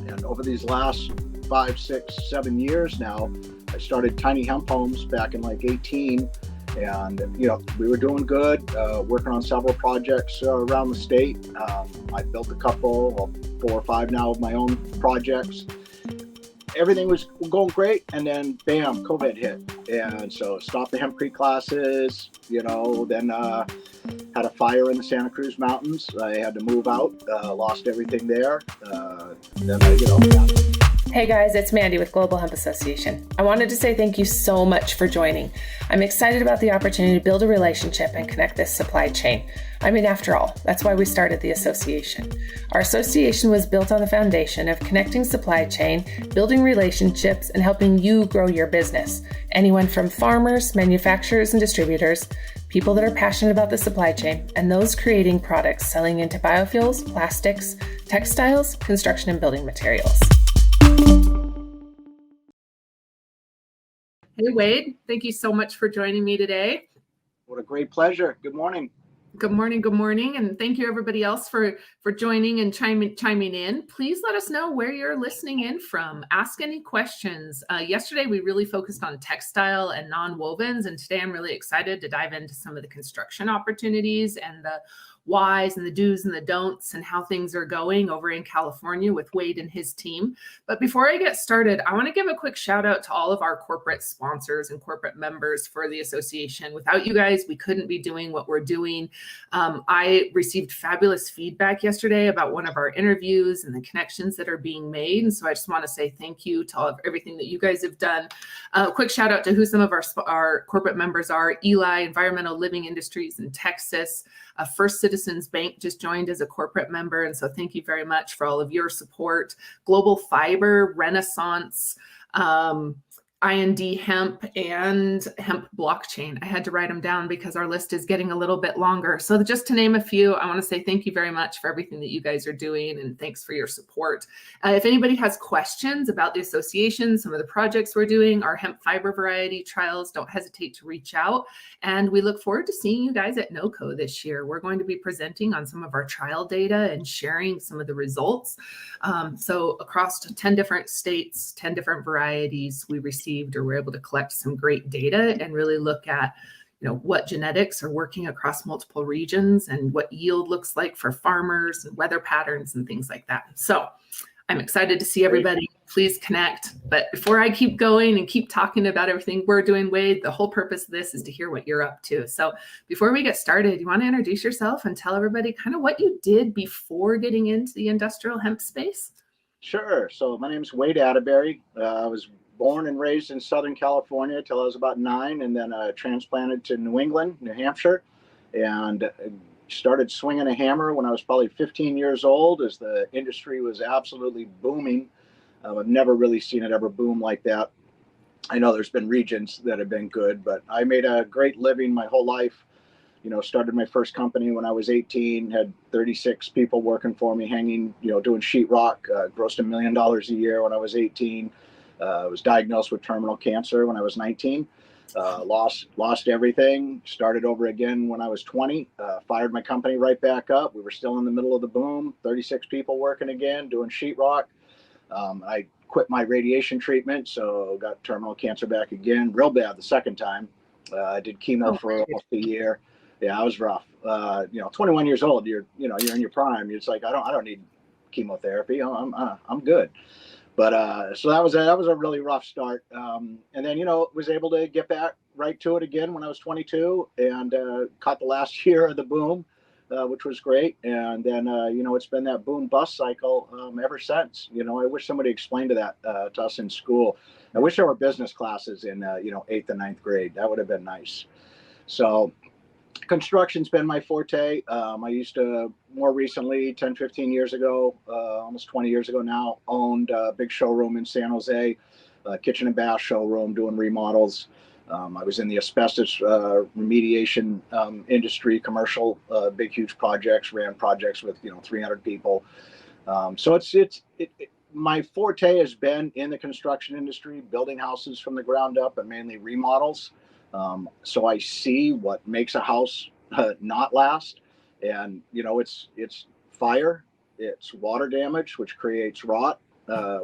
And over these last 5, 6, 7 years now, I started tiny hemp homes back in like 18. And, we were doing good, working on several projects around the state. I built a couple, well, 4 or 5 now of my own projects. Everything was going great, and then bam, COVID hit. And so stopped the hempcrete classes, then had a fire in the Santa Cruz Mountains. I had to move out, lost everything there. Hey guys, it's Mandi with Global Hemp Association. I wanted to say thank you so much for joining. I'm excited about the opportunity to build a relationship and connect this supply chain. I mean, after all, that's why we started the association. Our association was built on the foundation of connecting supply chain, building relationships, and helping you grow your business. Anyone from farmers, manufacturers, and distributors, people that are passionate about the supply chain, and those creating products selling into biofuels, plastics, textiles, construction, and building materials. Hey, Wade, thank you so much for joining me today. What a great pleasure. Good morning. Good morning. And thank you everybody else for joining and chiming in. Please let us know where you're listening in from. Ask any questions. Yesterday, we really focused on textile and non-wovens. And today I'm really excited to dive into some of the construction opportunities and the whys and the do's and the don'ts and how things are going over in California with Wade and his team. But before I get started, I want to give a quick shout out to all of our corporate sponsors and corporate members for the association. Without you guys, we couldn't be doing what we're doing. I received fabulous feedback yesterday about one of our interviews and the connections that are being made. And so I just want to say thank you to all of everything that you guys have done. Quick shout out to who some of our corporate members are. Eli, Environmental Living Industries in Texas. First Citizens Bank just joined as a corporate member. And so thank you very much for all of your support. Global Fiber, Renaissance, IND Hemp, and Hemp Blockchain. I had to write them down because our list is getting a little bit longer. So just to name a few, I want to say thank you very much for everything that you guys are doing, and thanks for your support. If anybody has questions about the association, some of the projects we're doing, our hemp fiber variety trials, don't hesitate to reach out. And we look forward to seeing you guys at NOCO this year. We're going to be presenting on some of our trial data and sharing some of the results. So across 10 different states, 10 different varieties, we received or we're able to collect some great data and really look at what genetics are working across multiple regions and what yield looks like for farmers and weather patterns and things like that. So I'm excited to see everybody. Please connect. But before I keep going and keep talking about everything we're doing, Wade, the whole purpose of this is to hear what you're up to. So before we get started, you want to introduce yourself and tell everybody kind of what you did before getting into the industrial hemp space? Sure. So my name is Wade Atteberry. I was born and raised in Southern California till I was about 9, and then transplanted to New England, New Hampshire, and started swinging a hammer when I was probably 15 years old as the industry was absolutely booming. I've never really seen it ever boom like that. I know there's been regions that have been good, but I made a great living my whole life. Started my first company when I was 18, had 36 people working for me, hanging, doing sheetrock, grossed $1 million a year when I was 18. Was diagnosed with terminal cancer when I was 19. Lost everything. Started over again when I was 20. Fired my company right back up. We were still in the middle of the boom. 36 people working again, doing sheetrock. I quit my radiation treatment, so got terminal cancer back again, real bad the second time. I did chemo for almost a year. Yeah, I was rough. 21 years old. You're in your prime. It's like I don't need chemotherapy. I'm good. But so that was a really rough start. And then, was able to get back right to it again when I was 22 and caught the last year of the boom, which was great. And then, it's been that boom bust cycle ever since. I wish somebody explained that to us in school. I wish there were business classes in, 8th and 9th grade. That would have been nice. So construction's been my forte. I used to, more recently, 10, 15 years ago, almost 20 years ago now, owned a big showroom in San Jose, kitchen and bath showroom, doing remodels. I was in the asbestos remediation industry, commercial, big, huge projects, ran projects with, 300 people. So my forte has been in the construction industry, building houses from the ground up, and mainly remodels. So I see what makes a house not last, and it's fire, it's water damage, which creates rot,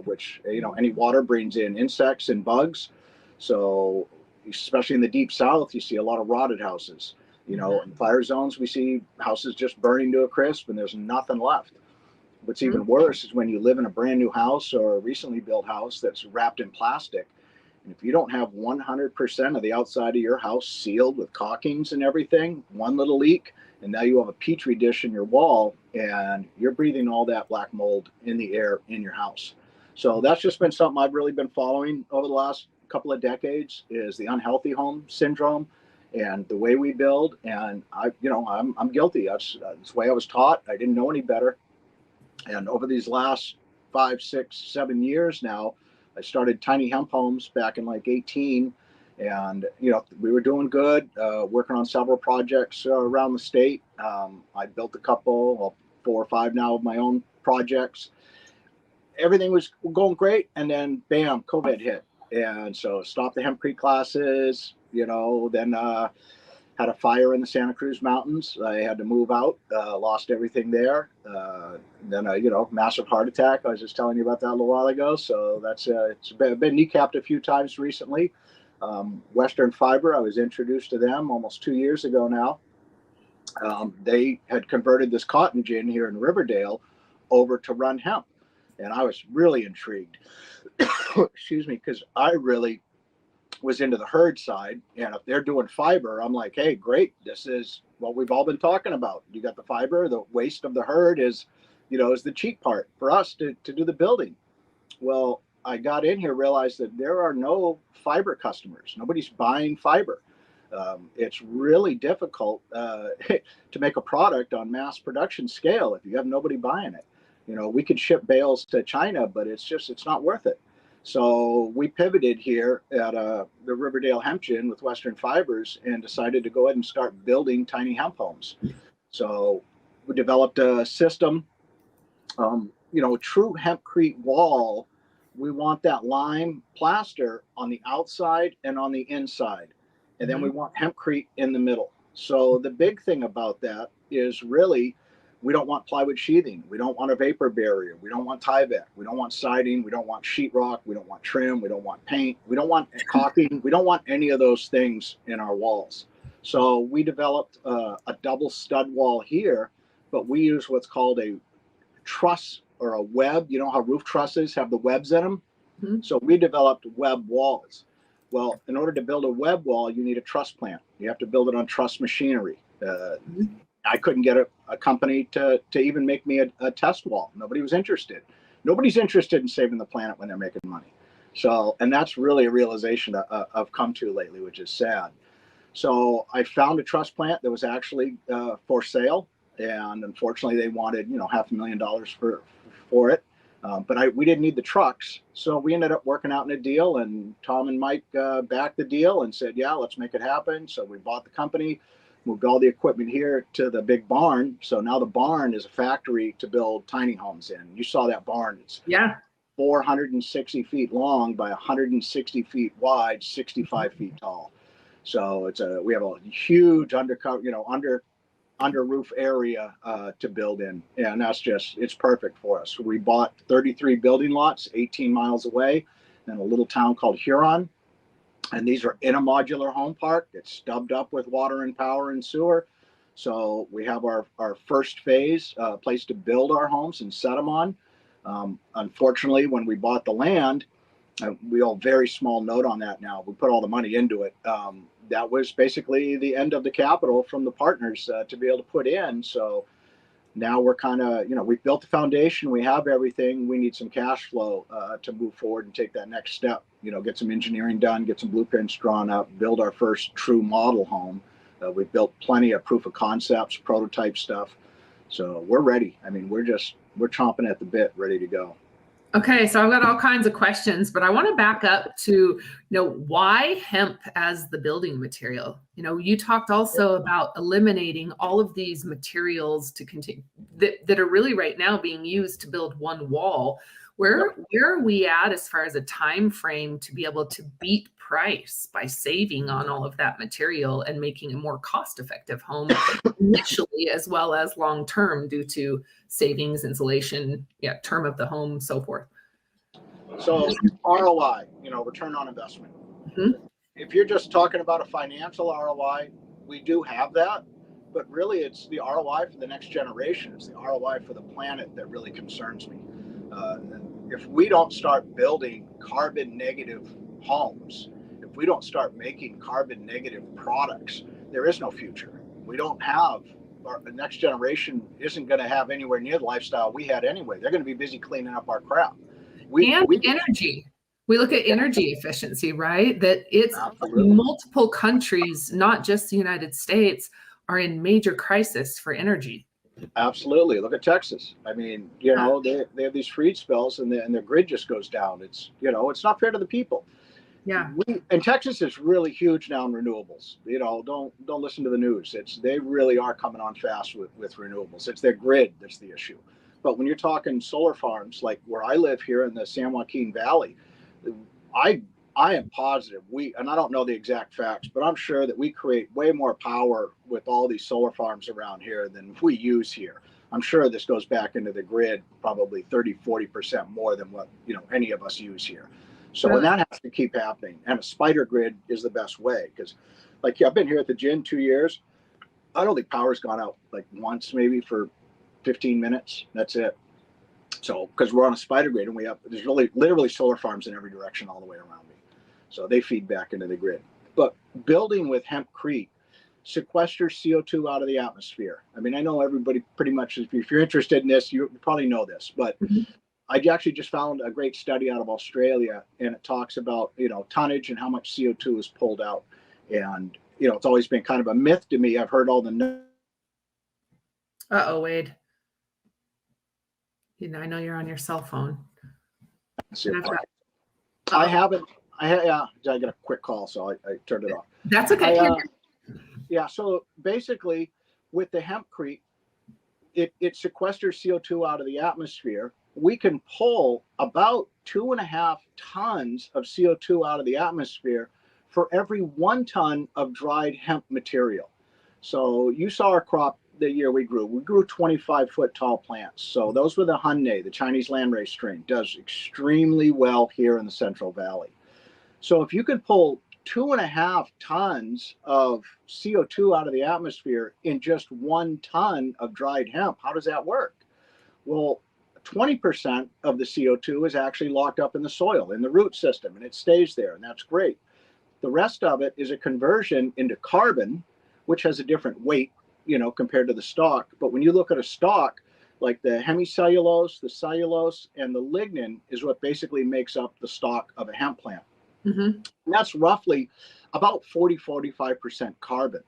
which, any water brings in insects and bugs. So especially in the deep south, you see a lot of rotted houses. In fire zones, we see houses just burning to a crisp and there's nothing left. What's even worse is when you live in a brand new house or a recently built house that's wrapped in plastic. And if you don't have 100% of the outside of your house sealed with caulkings and everything, one little leak, and now you have a petri dish in your wall and you're breathing all that black mold in the air in your house. So that's just been something I've really been following over the last couple of decades, is the unhealthy home syndrome and the way we build. And I'm guilty. That's the way I was taught. I didn't know any better. And over these last 5, 6, 7 years now, I started tiny hemp homes back in like 18. And, we were doing good, working on several projects around the state. I built a couple, well, 4 or 5 now of my own projects. Everything was going great. And then, bam, COVID hit. And so stopped the hempcrete classes, then had a fire in the Santa Cruz Mountains. I had to move out, lost everything there. Then massive heart attack. I was just telling you about that a little while ago. So that's it's been kneecapped a few times recently. Western Fiber, I was introduced to them almost 2 years ago now. They had converted this cotton gin here in Riverdale over to run hemp. And I was really intrigued, excuse me, because I really was into the herd side. And if they're doing fiber, I'm like, hey, great. This is what we've all been talking about. You got the fiber, the waste of the herd is the cheap part for us to do the building. Well, I got in here, realized that there are no fiber customers. Nobody's buying fiber. It's really difficult to make a product on mass production scale if you have nobody buying it. We could ship bales to China, but it's not worth it. So we pivoted here at the Riverdale Hemp Gin with Western Fibers and decided to go ahead and start building tiny hemp homes. So we developed a system, true hempcrete wall. We want that lime plaster on the outside and on the inside. And then we want hempcrete in the middle. So the big thing about that is really, we don't want plywood sheathing. We don't want a vapor barrier. We don't want Tyvek. We don't want siding. We don't want sheetrock. We don't want trim. We don't want paint. We don't want caulking. We don't want any of those things in our walls. So we developed a double stud wall here, but we use what's called a truss or a web. You know how roof trusses have the webs in them? So we developed web walls. Well, in order to build a web wall, you need a truss plant. You have to build it on truss machinery. I couldn't get a company to even make me a test wall. Nobody was interested. Nobody's interested in saving the planet when they're making money. So, and that's really a realization that I've come to lately, which is sad. So I found a truss plant that was actually for sale. And unfortunately, they wanted, $500,000 for it. But we didn't need the trucks. So we ended up working out in a deal, and Tom and Mike backed the deal and said, yeah, let's make it happen. So we bought the company, moved all the equipment here to the big barn. So now the barn is a factory to build tiny homes in. You saw that barn. It's 460 feet long by 160 feet wide, 65 feet tall. So we have a huge under roof area to build in. And it's perfect for us. We bought 33 building lots 18 miles away in a little town called Huron. And these are in a modular home park. It's stubbed up with water and power and sewer. So we have our first phase, place to build our homes and set them on. Unfortunately, when we bought the land, we owe a very small note on that now. We put all the money into it. That was basically the end of the capital from the partners to be able to put in. So now we're kind of, we've built the foundation. We have everything. We need some cash flow to move forward and take that next step. Get some engineering done, get some blueprints drawn up, build our first true model home. We've built plenty of proof of concepts, prototype stuff. So we're ready. I mean, we're chomping at the bit, ready to go. Okay, so I've got all kinds of questions, but I want to back up to, why hemp as the building material? You talked also about eliminating all of these materials to continue that are really right now being used to build one wall. Where are we at as far as a time frame to be able to beat price by saving on all of that material and making a more cost-effective home initially as well as long-term due to savings, insulation, term of the home, so forth? So ROI, return on investment. Mhm. If you're just talking about a financial ROI, we do have that, but really it's the ROI for the next generation. It's the ROI for the planet that really concerns me. If we don't start building carbon negative homes, if we don't start making carbon negative products, there is no future. We don't have, the next generation isn't going to have anywhere near the lifestyle we had anyway. They're going to be busy cleaning up our crap. And energy. We look at energy efficiency, right? That it's absolutely. Multiple countries, not just the United States, are in major crisis for energy. Absolutely. Look at Texas. I mean, they have these freeze spells and their grid just goes down. It's, it's not fair to the people. Yeah. And Texas is really huge now in renewables. Don't listen to the news. They really are coming on fast with renewables. It's their grid that's the issue. But when you're talking solar farms, like where I live here in the San Joaquin Valley, I am positive and I don't know the exact facts, but I'm sure that we create way more power with all these solar farms around here than we use here. I'm sure this goes back into the grid probably 30-40% more than what any of us use here. So and that has to keep happening. And a spider grid is the best way because, I've been here at the gym 2 years. I don't think power's gone out like once, maybe for 15 minutes. That's it. So because we're on a spider grid and there's literally solar farms in every direction all the way around me. So they feed back into the grid. But building with hempcrete sequesters CO2 out of the atmosphere. I mean, I know everybody pretty much, if you're interested in this, you probably know this, but I actually just found a great study out of Australia, and it talks about, tonnage and how much CO2 is pulled out. And, it's always been kind of a myth to me. I've heard all the. Uh-oh, Wade. I know you're on your cell phone. I haven't. I got a quick call, so I turned it off. That's okay. Yeah. So basically, with the hempcrete, it sequesters CO2 out of the atmosphere. We can pull about 2.5 tons of CO2 out of the atmosphere for every 1 ton of dried hemp material. So you saw our crop the year we grew. We grew 25-foot tall plants. So those were the Hunday, the Chinese landrace strain, does extremely well here in the Central Valley. So if you could pull 2.5 tons of CO2 out of the atmosphere in just 1 ton of dried hemp, how does that work? Well, 20% of the CO2 is actually locked up in the soil, in the root system, and it stays there, and that's great. The rest of it is a conversion into carbon, which has a different weight, compared to the stalk. But when you look at a stalk, like the hemicellulose, the cellulose, and the lignin is what basically makes up the stalk of a hemp plant. Mm-hmm. And that's roughly about 40-45% carbon.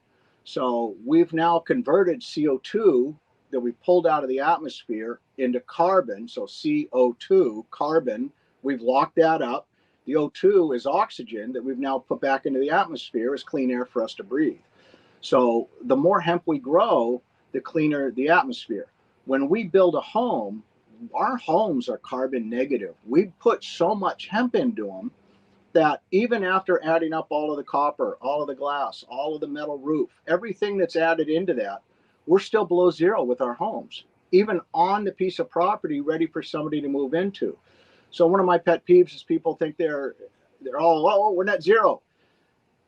So we've now converted CO2 that we pulled out of the atmosphere into carbon. So CO2, carbon, we've locked that up. The O2 is oxygen that we've now put back into the atmosphere as clean air for us to breathe. So the more hemp we grow, the cleaner the atmosphere. When we build a home, our homes are carbon negative. We put so much hemp into them that even after adding up all of the copper, all of the glass, all of the metal roof, everything that's added into that, we're still below zero with our homes, even on the piece of property ready for somebody to move into. So one of my pet peeves is people think they're all, oh, we're net zero.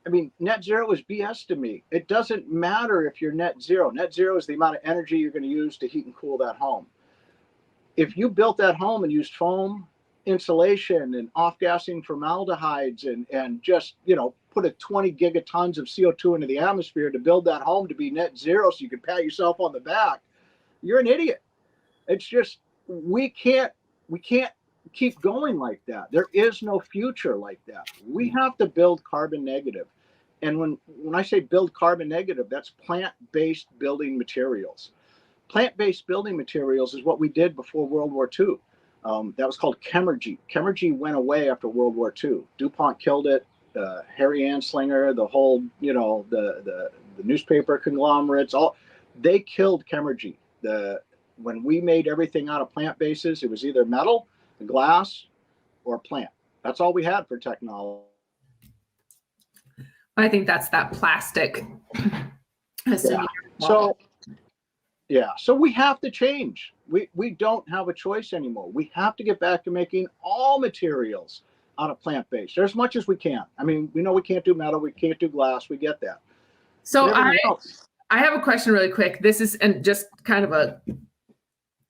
I mean, net zero is BS to me. It doesn't matter if you're net zero. Net zero is the amount of energy you're going to use to heat and cool that home. If you built that home and used foam, insulation, and off-gassing formaldehydes and just, put a 20 gigatons of CO2 into the atmosphere to build that home to be net zero so you can pat yourself on the back, you're an idiot. It's just, we can't keep going like that. There is no future like that. We have to build carbon negative. And when I say build carbon negative, that's plant-based building materials. Plant-based building materials is what we did before World War II. That was called chemergy. Chemergy went away after World War II. DuPont killed it. Harry Anslinger, the whole, the newspaper conglomerates, they killed chemergy. When we made everything out of plant bases, it was either metal, glass, or plant. That's all we had for technology. I think that's that plastic. So we have to change. We don't have a choice anymore. We have to get back to making all materials out of plant-based, or as much as we can. I mean, we know we can't do metal, we can't do glass, we get that. So But everything else. I have a question really quick. This is, and just kind of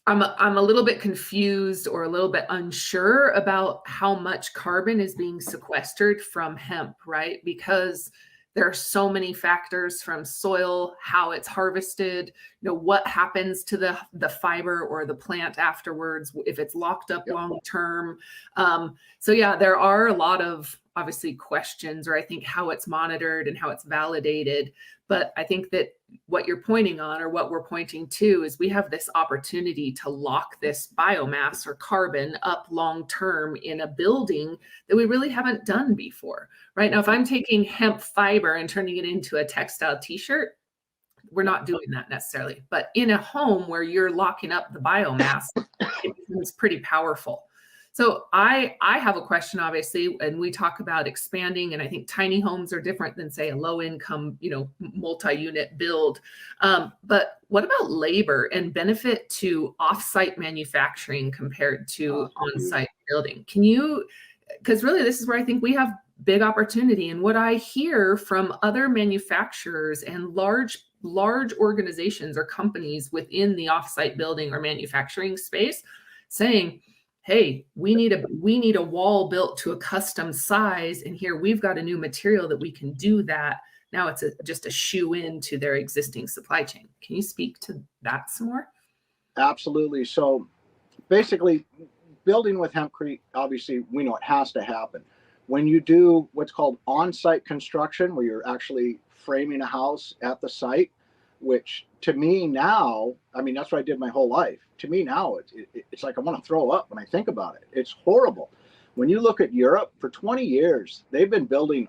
I'm a little bit confused or a little bit unsure about how much carbon is being sequestered from hemp, right? Because there are so many factors, from soil, how it's harvested, what happens to the fiber or the plant afterwards, if it's locked up long term. So yeah, there are a lot of obviously questions, or I think how it's monitored and how it's validated. But I think that what you're pointing on, or what we're pointing to, is we have this opportunity to lock this biomass or carbon up long term in a building that we really haven't done before. Right now, if I'm taking hemp fiber and turning it into a textile t-shirt, we're not doing that necessarily. But in a home where you're locking up the biomass, it becomes pretty powerful. So I have a question, obviously, and we talk about expanding, and I think tiny homes are different than, say, a low income, multi-unit build. But what about labor and benefit to off-site manufacturing compared to on-site building? Can you, because really this is where I think we have big opportunity. And what I hear from other manufacturers and large organizations or companies within the off-site building or manufacturing space saying, hey, we need a wall built to a custom size, and here we've got a new material that we can do that. Now it's just a shoe in to their existing supply chain. Can you speak to that some more? Absolutely. So basically, building with hempcrete, obviously, we know it has to happen. When you do what's called on-site construction, where you're actually framing a house at the site, which to me now, I mean, that's what I did my whole life. To me now, it's like I want to throw up when I think about it. It's horrible. When you look at Europe, for 20 years, they've been building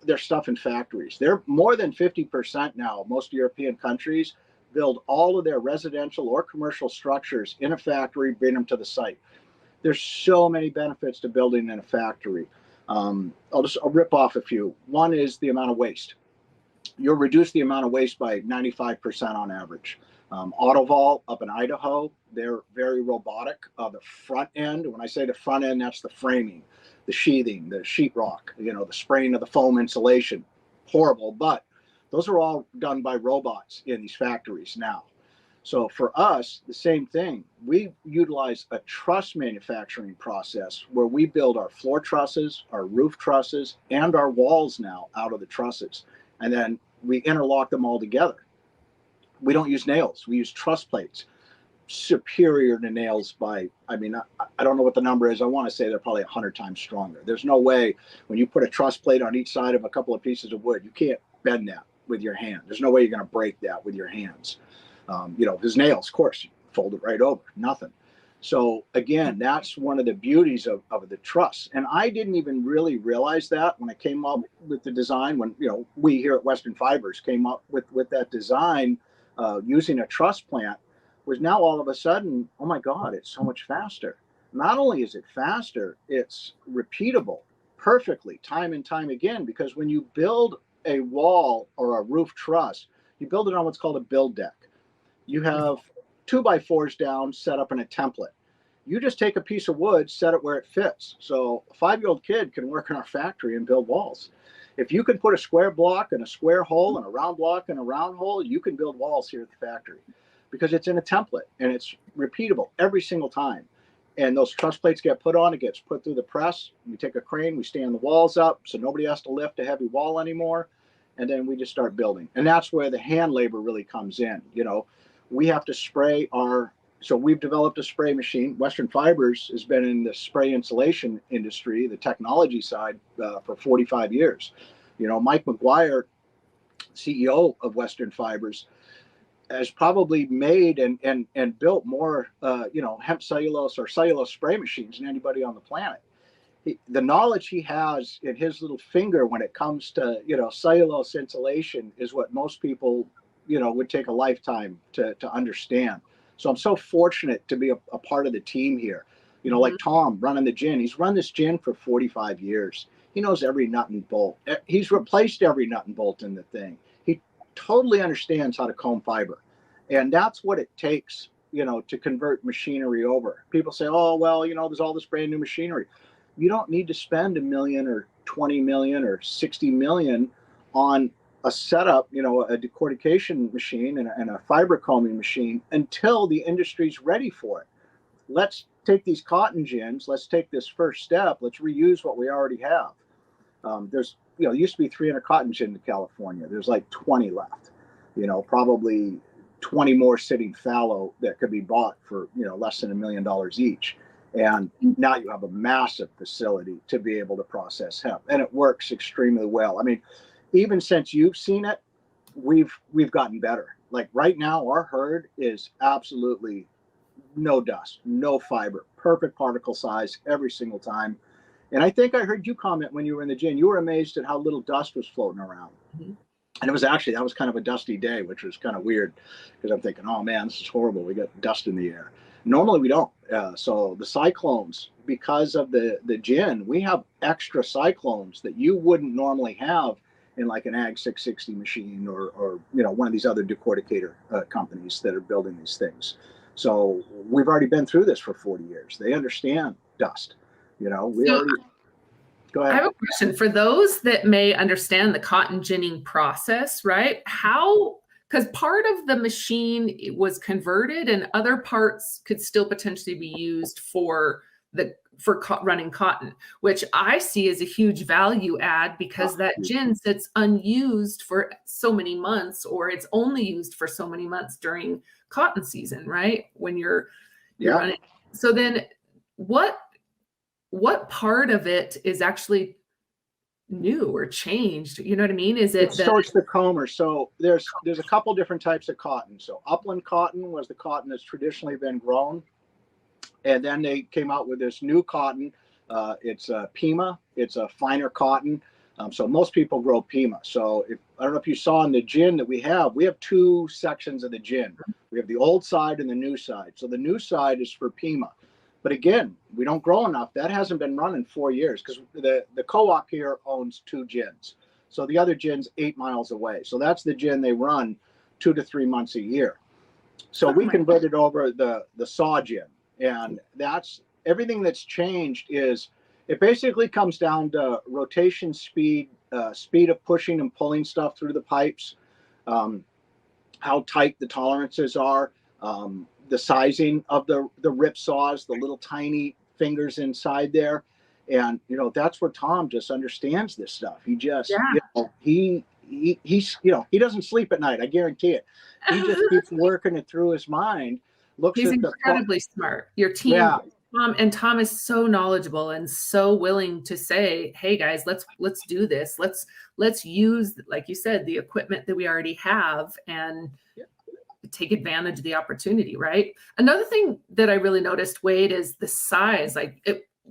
their stuff in factories. They're more than 50% now. Most European countries build all of their residential or commercial structures in a factory, bring them to the site. There's so many benefits to building in a factory. I'll rip off a few. One is the amount of waste. You'll reduce the amount of waste by 95% on average. Autovol up in Idaho, they're very robotic. The front end, when I say the front end, that's the framing, the sheathing, the sheetrock, the spraying of the foam insulation. Horrible, but those are all done by robots in these factories now. So for us, the same thing. We utilize a truss manufacturing process where we build our floor trusses, our roof trusses, and our walls now out of the trusses. And then we interlock them all together. We don't use nails. We use truss plates. Superior to nails by, I don't know what the number is. I want to say they're probably 100 times stronger. There's no way when you put a truss plate on each side of a couple of pieces of wood, you can't bend that with your hand. There's no way you're going to break that with your hands. There's nails, of course, you fold it right over, nothing. So again, that's one of the beauties of the truss. And I didn't even really realize that when I came up with the design, when, we here at Western Fibers came up with that design using a truss plant, was now all of a sudden, oh my God, it's so much faster. Not only is it faster, it's repeatable perfectly time and time again, because when you build a wall or a roof truss, you build it on what's called a build deck. You have 2x4s down, set up in a template. You just take a piece of wood, set it where it fits. So a 5-year-old kid can work in our factory and build walls. If you can put a square block and a square hole and a round block and a round hole, you can build walls here at the factory because it's in a template and it's repeatable every single time. And those truss plates get put on, it gets put through the press. We take a crane, we stand the walls up so nobody has to lift a heavy wall anymore. And then we just start building. And that's where the hand labor really comes in. We have to spray so we've developed a spray machine. Western Fibers has been in the spray insulation industry, the technology side, for 45 years. Mike McGuire, CEO of Western Fibers, has probably made and built more, hemp cellulose or cellulose spray machines than anybody on the planet. The knowledge he has in his little finger when it comes to, cellulose insulation is what most people would take a lifetime to understand. So I'm so fortunate to be a part of the team here. Like Tom running the gin. He's run this gin for 45 years. He knows every nut and bolt. He's replaced every nut and bolt in the thing. He totally understands how to comb fiber. And that's what it takes, to convert machinery over. People say, oh, well, there's all this brand new machinery. You don't need to spend $1 million or 20 million or 60 million on a setup, a decortication machine and a fiber combing machine until the industry's ready for it. Let's take these cotton gins. Let's take this first step. Let's reuse what we already have. There's, there used to be 300 cotton gin in California. There's like 20 left, probably 20 more sitting fallow that could be bought for, less than $1 million each. And now you have a massive facility to be able to process hemp, and it works extremely well. I mean, even since you've seen it, we've gotten better. Like right now, our herd is absolutely no dust, no fiber, perfect particle size every single time. And I think I heard you comment when you were in the gin, you were amazed at how little dust was floating around. Mm-hmm. And it was actually, that was kind of a dusty day, which was kind of weird because I'm thinking, oh man, this is horrible. We got dust in the air. Normally we don't. So the cyclones, because of the gin, we have extra cyclones that you wouldn't normally have in like an Ag 660 machine or one of these other decorticator companies that are building these things. So we've already been through this for 40 years. They understand dust. We already. Go ahead. I have a question for those that may understand the cotton ginning process, right? Because part of the machine was converted and other parts could still potentially be used for running cotton, which I see as a huge value add because that gin sits unused for so many months, or it's only used for so many months during cotton season, right? When you're running. So then what part of it is actually new or changed? You know what I mean? Is it so it's the comber. So there's a couple different types of cotton. So upland cotton was the cotton that's traditionally been grown. And then they came out with this new cotton. It's a Pima. It's a finer cotton. So most people grow Pima. So I don't know if you saw in the gin that we have two sections of the gin. We have the old side and the new side. So the new side is for Pima. But again, we don't grow enough. That hasn't been run in 4 years because the co-op here owns 2 gins. So the other gin's 8 miles away. So that's the gin they run 2 to 3 months a year. So we converted over the saw gin. And that's everything that's changed is it basically comes down to rotation speed, speed of pushing and pulling stuff through the pipes, how tight the tolerances are, the sizing of the rip saws, the little tiny fingers inside there. And, that's where Tom just understands this stuff. He just, he doesn't sleep at night. I guarantee it. He just keeps working it through his mind. He's incredibly smart. Your team, Tom is so knowledgeable and so willing to say, "Hey guys, let's do this. Let's use, like you said, the equipment that we already have and take advantage of the opportunity." Right. Another thing that I really noticed, Wade, is the size.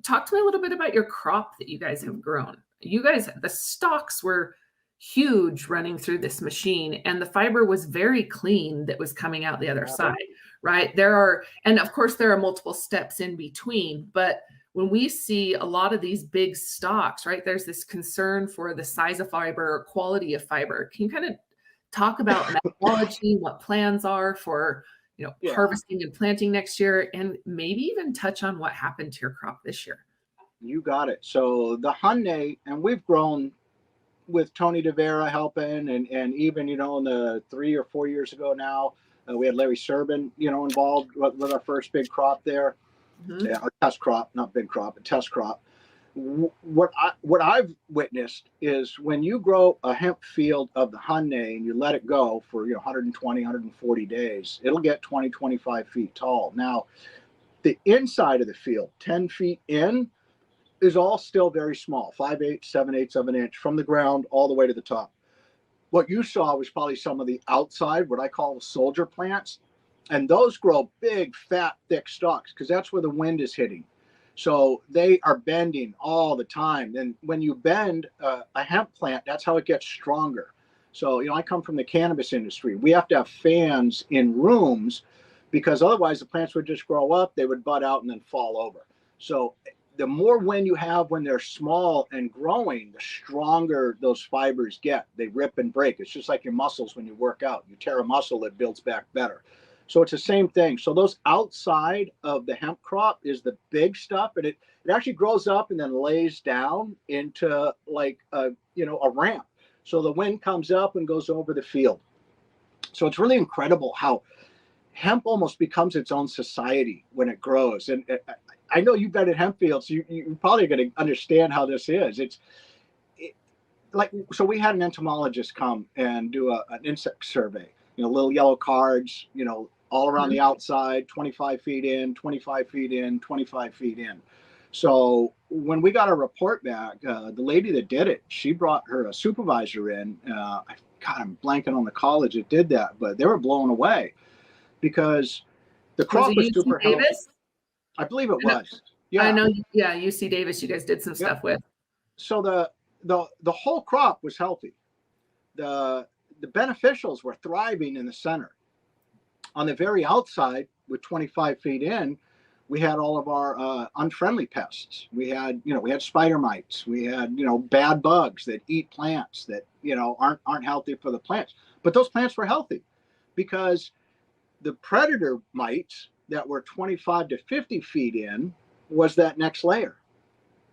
Talk to me a little bit about your crop that you guys have grown. You guys, the stalks were huge running through this machine, and the fiber was very clean that was coming out the other side. Right. And of course there are multiple steps in between, but when we see a lot of these big stalks, right, there's this concern for the size of fiber or quality of fiber. Can you kind of talk about methodology, what plans are for, harvesting and planting next year, and maybe even touch on what happened to your crop this year? You got it. So the Hyundai, and we've grown with Tony DeVera helping, and even, in the 3 or 4 years ago now, we had Larry Serbin, involved with our first big crop there. Mm-hmm. Yeah, our test crop, not big crop, but test crop. What I've witnessed is when you grow a hemp field of the Hyundai and you let it go for 120, 140 days, it'll get 20, 25 feet tall. Now, the inside of the field, 10 feet in, is all still very small, 5/8, 7/8 of an inch from the ground all the way to the top. What you saw was probably some of the outside, what I call soldier plants. And those grow big, fat, thick stalks because that's where the wind is hitting. So they are bending all the time. And when you bend a hemp plant, that's how it gets stronger. So, I come from the cannabis industry. We have to have fans in rooms because otherwise the plants would just grow up, they would bud out and then fall over. So the more wind you have when they're small and growing, the stronger those fibers get. They rip and break. It's just like your muscles when you work out. You tear a muscle, it builds back better. So it's the same thing. So those outside of the hemp crop is the big stuff, and it actually grows up and then lays down into like a ramp. So the wind comes up and goes over the field. So it's really incredible how hemp almost becomes its own society when it grows. And I know you've been at hemp fields, so you're probably going to understand how this is. So we had an entomologist come and do an insect survey, little yellow cards, all around the outside, 25 feet in, 25 feet in, 25 feet in. So when we got our report back, the lady that did it, she brought her a supervisor in. God, I'm blanking on the college that did that, but they were blown away because the crop was super healthy. I believe it was. Yeah, I know. Yeah, UC Davis. You guys did some stuff with. So the whole crop was healthy. The beneficials were thriving in the center. On the very outside, with 25 feet in, we had all of our unfriendly pests. We had spider mites. We had bad bugs that eat plants that aren't healthy for the plants. But those plants were healthy because the predator mites that were 25 to 50 feet in was that next layer.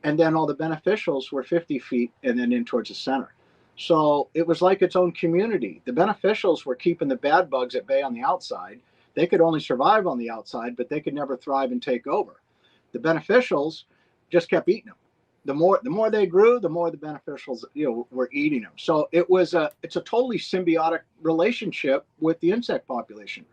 And then all the beneficials were 50 feet and then in towards the center. So it was like its own community. The beneficials were keeping the bad bugs at bay on the outside. They could only survive on the outside, but they could never thrive and take over. The beneficials just kept eating them. The more they grew, the more the beneficials were eating them. So it's a totally symbiotic relationship with the insect population.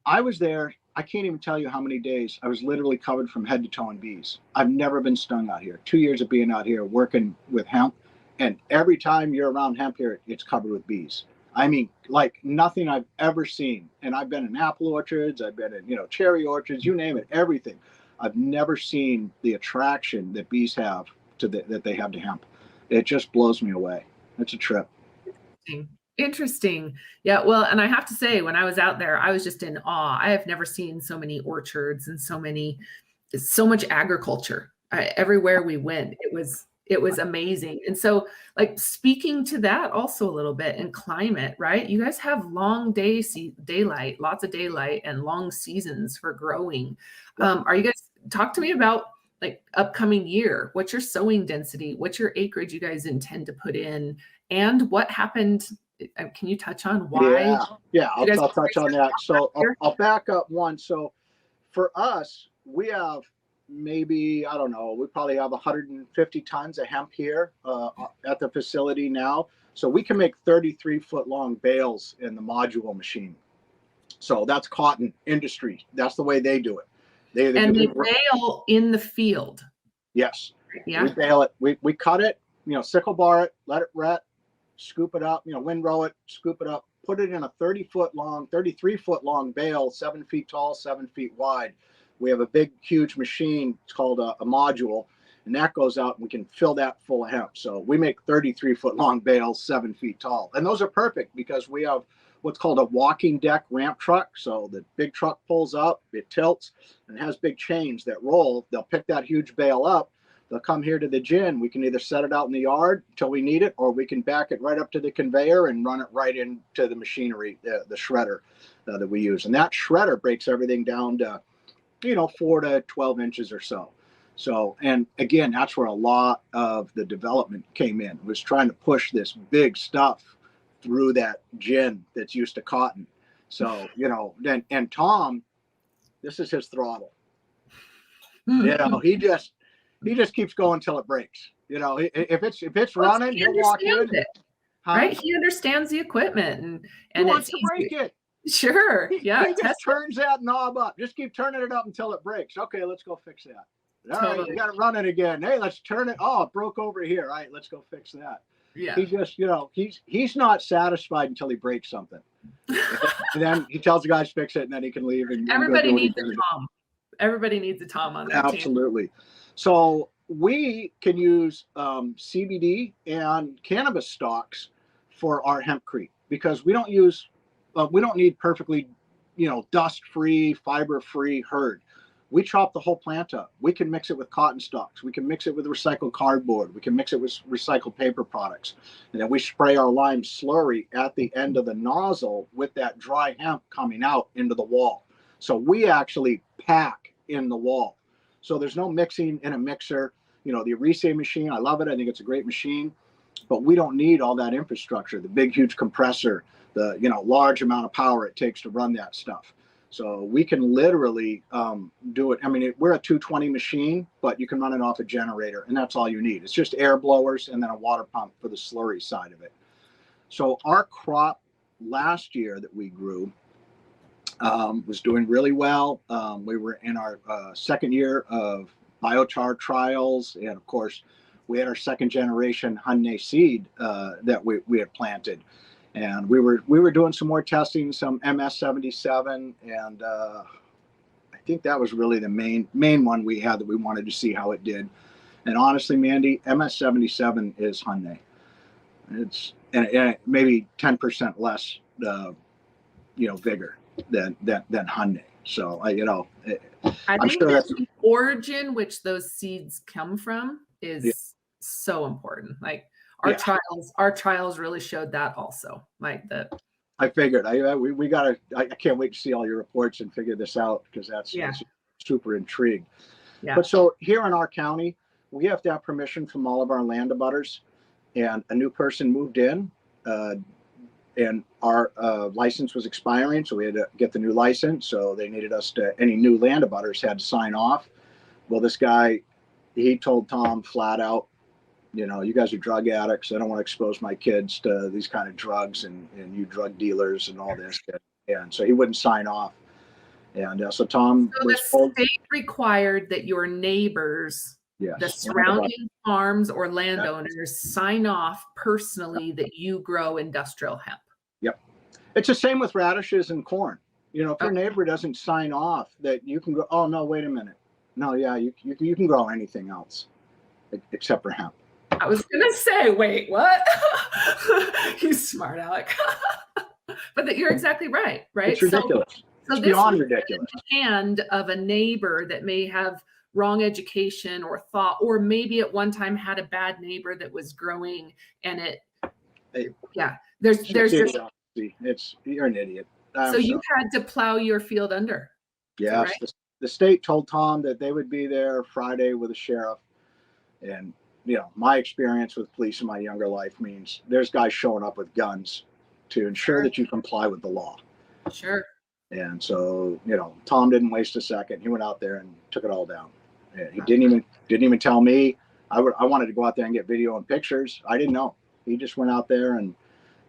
I was there. I can't even tell you how many days I was literally covered from head to toe in bees. I've never been stung out here. 2 years of being out here working with hemp, and every time you're around hemp here, it's covered with bees. I mean, like nothing I've ever seen. And I've been in apple orchards, I've been in cherry orchards, you name it, everything. I've never seen the attraction that bees have that they have to hemp. It just blows me away. It's a trip. Interesting. Yeah. Well, and I have to say, when I was out there, I was just in awe. I have never seen so many orchards and so much agriculture. Everywhere we went, it was amazing. And so, like, speaking to that also a little bit, and climate, right? You guys have long daylight, lots of daylight, and long seasons for growing. Are you guys, talk to me about like upcoming year? What's your sowing density? What's your acreage you guys intend to put in? And what happened? Can you touch on why? Yeah, I'll touch on that. So I'll back up one. So for us, we have maybe, I don't know, we probably have 150 tons of hemp here at the facility now. So we can make 33-foot long bales in the module machine. So that's cotton industry. That's the way they do it. They bale in the field. Yes. Yeah. We bale it. We cut it, sickle bar it, let it rot, scoop it up, windrow it, scoop it up, put it in a 33-foot long bale, 7 feet tall, 7 feet wide. We have a big, huge machine. It's called a module, and that goes out and we can fill that full of hemp. So we make 33-foot long bales, 7 feet tall. And those are perfect because we have what's called a walking deck ramp truck. So the big truck pulls up, it tilts, and has big chains that roll. They'll pick that huge bale up. They'll come here to the gin. We can either set it out in the yard until we need it, or we can back it right up to the conveyor and run it right into the machinery, the shredder that we use. And that shredder breaks everything down to 4 to 12 inches or so. So, and again, that's where a lot of the development came in, was trying to push this big stuff through that gin that's used to cotton. So, and Tom, this is his throttle. He just keeps going till it breaks. If it's running, he'll walk in. Right? He understands the equipment and he wants to break it. Sure. Yeah. He just turns that knob up. Just keep turning it up until it breaks. Okay, let's go fix that. All right, you got to run it again. Hey, let's turn it. Oh, it broke over here. All right, let's go fix that. Yeah. He just, he's not satisfied until he breaks something. And then he tells the guys fix it, and then he can leave. And everybody needs a Tom. Everybody needs a Tom on that team. Absolutely. So we can use CBD and cannabis stalks for our hempcrete because we don't need perfectly, dust-free, fiber-free herd. We chop the whole plant up. We can mix it with cotton stalks. We can mix it with recycled cardboard. We can mix it with recycled paper products. And then we spray our lime slurry at the end of the nozzle with that dry hemp coming out into the wall. So we actually pack in the wall. So there's no mixing in a mixer. You know, the Arise machine, I love it. I think it's a great machine, but we don't need all that infrastructure, the big, huge compressor, the, you know, large amount of power it takes to run that stuff. So we can literally do it. I mean, we're a 220 machine, but you can run it off a generator, and that's all you need. It's just air blowers and then a water pump for the slurry side of it. So our crop last year that we grew was doing really well. We were in our second year of biochar trials, and of course, we had our second generation Hyundai seed that we had planted. And we were doing some more testing, some MS-77, and I think that was really the main one we had that we wanted to see how it did. And honestly, Mandi, MS-77 is Hyundai. It's and maybe 10% less, vigor than Hyundai. So I think sure that the origin which those seeds come from is so important. Like our trials really showed that also. Like that. I figured we gotta. I can't wait to see all your reports and figure this out, because that's super intrigued. Yeah. But so here in our county, we have to have permission from all of our land abutters, and a new person moved in, and our license was expiring, so we had to get the new license. So they needed us to. Any new land abutters had to sign off. Well, this guy, he told Tom flat out, you know, you guys are drug addicts. I don't want to expose my kids to these kind of drugs and you drug dealers and all this. And so he wouldn't sign off. And so Tom was the state required that your neighbors, the surrounding farms or landowners, sign off personally that you grow industrial hemp. Yep. It's the same with radishes and corn. You know, if your neighbor doesn't sign off that you can go, oh, no, wait a minute. No, yeah, you can grow anything else except for hemp. I was going to say, wait, what? You smart aleck. But you're exactly right? It's ridiculous. So it's beyond ridiculous. The hand of a neighbor that may have wrong education or thought, or maybe at one time had a bad neighbor that was growing, and there's just you're an idiot. So you had to plow your field under. Yes, right? The state told Tom that they would be there Friday with a sheriff, and you know, my experience with police in my younger life means there's guys showing up with guns to ensure that you comply with the law. Sure. And so, you know, Tom didn't waste a second. He went out there and took it all down. And he didn't even tell me. I wanted to go out there and get video and pictures. I didn't know. He just went out there, and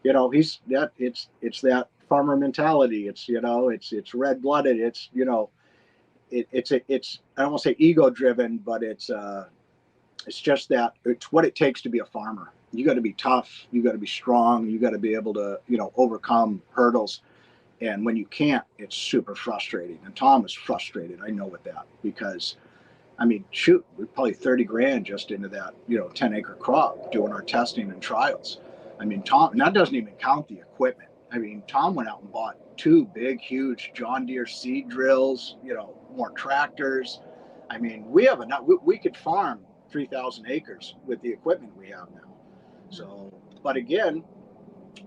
you know, it's that farmer mentality. It's, you know, it's red blooded. It's, you know, it's I don't want to say ego driven, but it's just that it's what it takes to be a farmer. You got to be tough. You got to be strong. You got to be able to, you know, overcome hurdles. And when you can't, it's super frustrating. And Tom is frustrated. I know with that, because, I mean, shoot, we're probably 30 grand just into that, you know, 10-acre crop doing our testing and trials. I mean, Tom, and that doesn't even count the equipment. I mean, Tom went out and bought 2 big, huge John Deere seed drills, you know, more tractors. I mean, we could farm 3,000 acres with the equipment we have now. So, but again,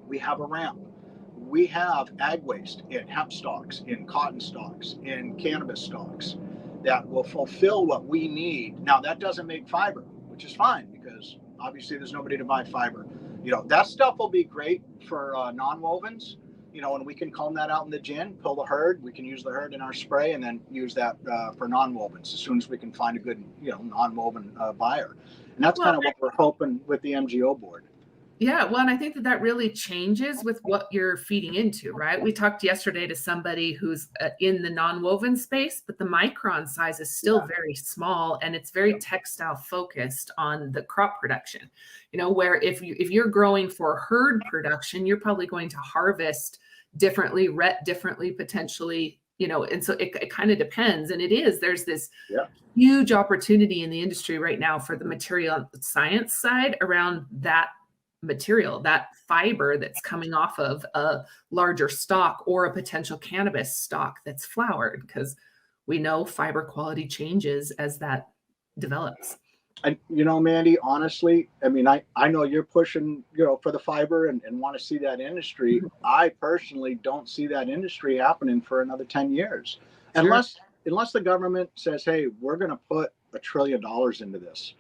we have a ramp. We have ag waste in hemp stalks, in cotton stalks, in cannabis stalks that will fulfill what we need. Now, that doesn't make fiber, which is fine, because obviously there's nobody to buy fiber. You know, that stuff will be great for non-wovens, you know, and we can comb that out in the gin, pull the herd. We can use the herd in our spray, and then use that for non-wovens as soon as we can find a good, you know, non-woven buyer. And that's kind of what we're hoping with the MGO board. Yeah, well, and I think that really changes with what you're feeding into, right? We talked yesterday to somebody who's in the non-woven space, but the micron size is still very small, and it's very textile focused on the crop production. You know, where if you're growing for herd production, you're probably going to harvest differently, ret differently, potentially, you know, and so it kind of depends. And there's this huge opportunity in the industry right now for the material science side around that material, that fiber that's coming off of a larger stalk or a potential cannabis stalk that's flowered, because we know fiber quality changes as that develops. And Mandi, honestly, I mean, I know you're pushing, for the fiber and want to see that industry. I personally don't see that industry happening for another 10 years. Sure. Unless the government says, hey, we're going to put $1 trillion into this,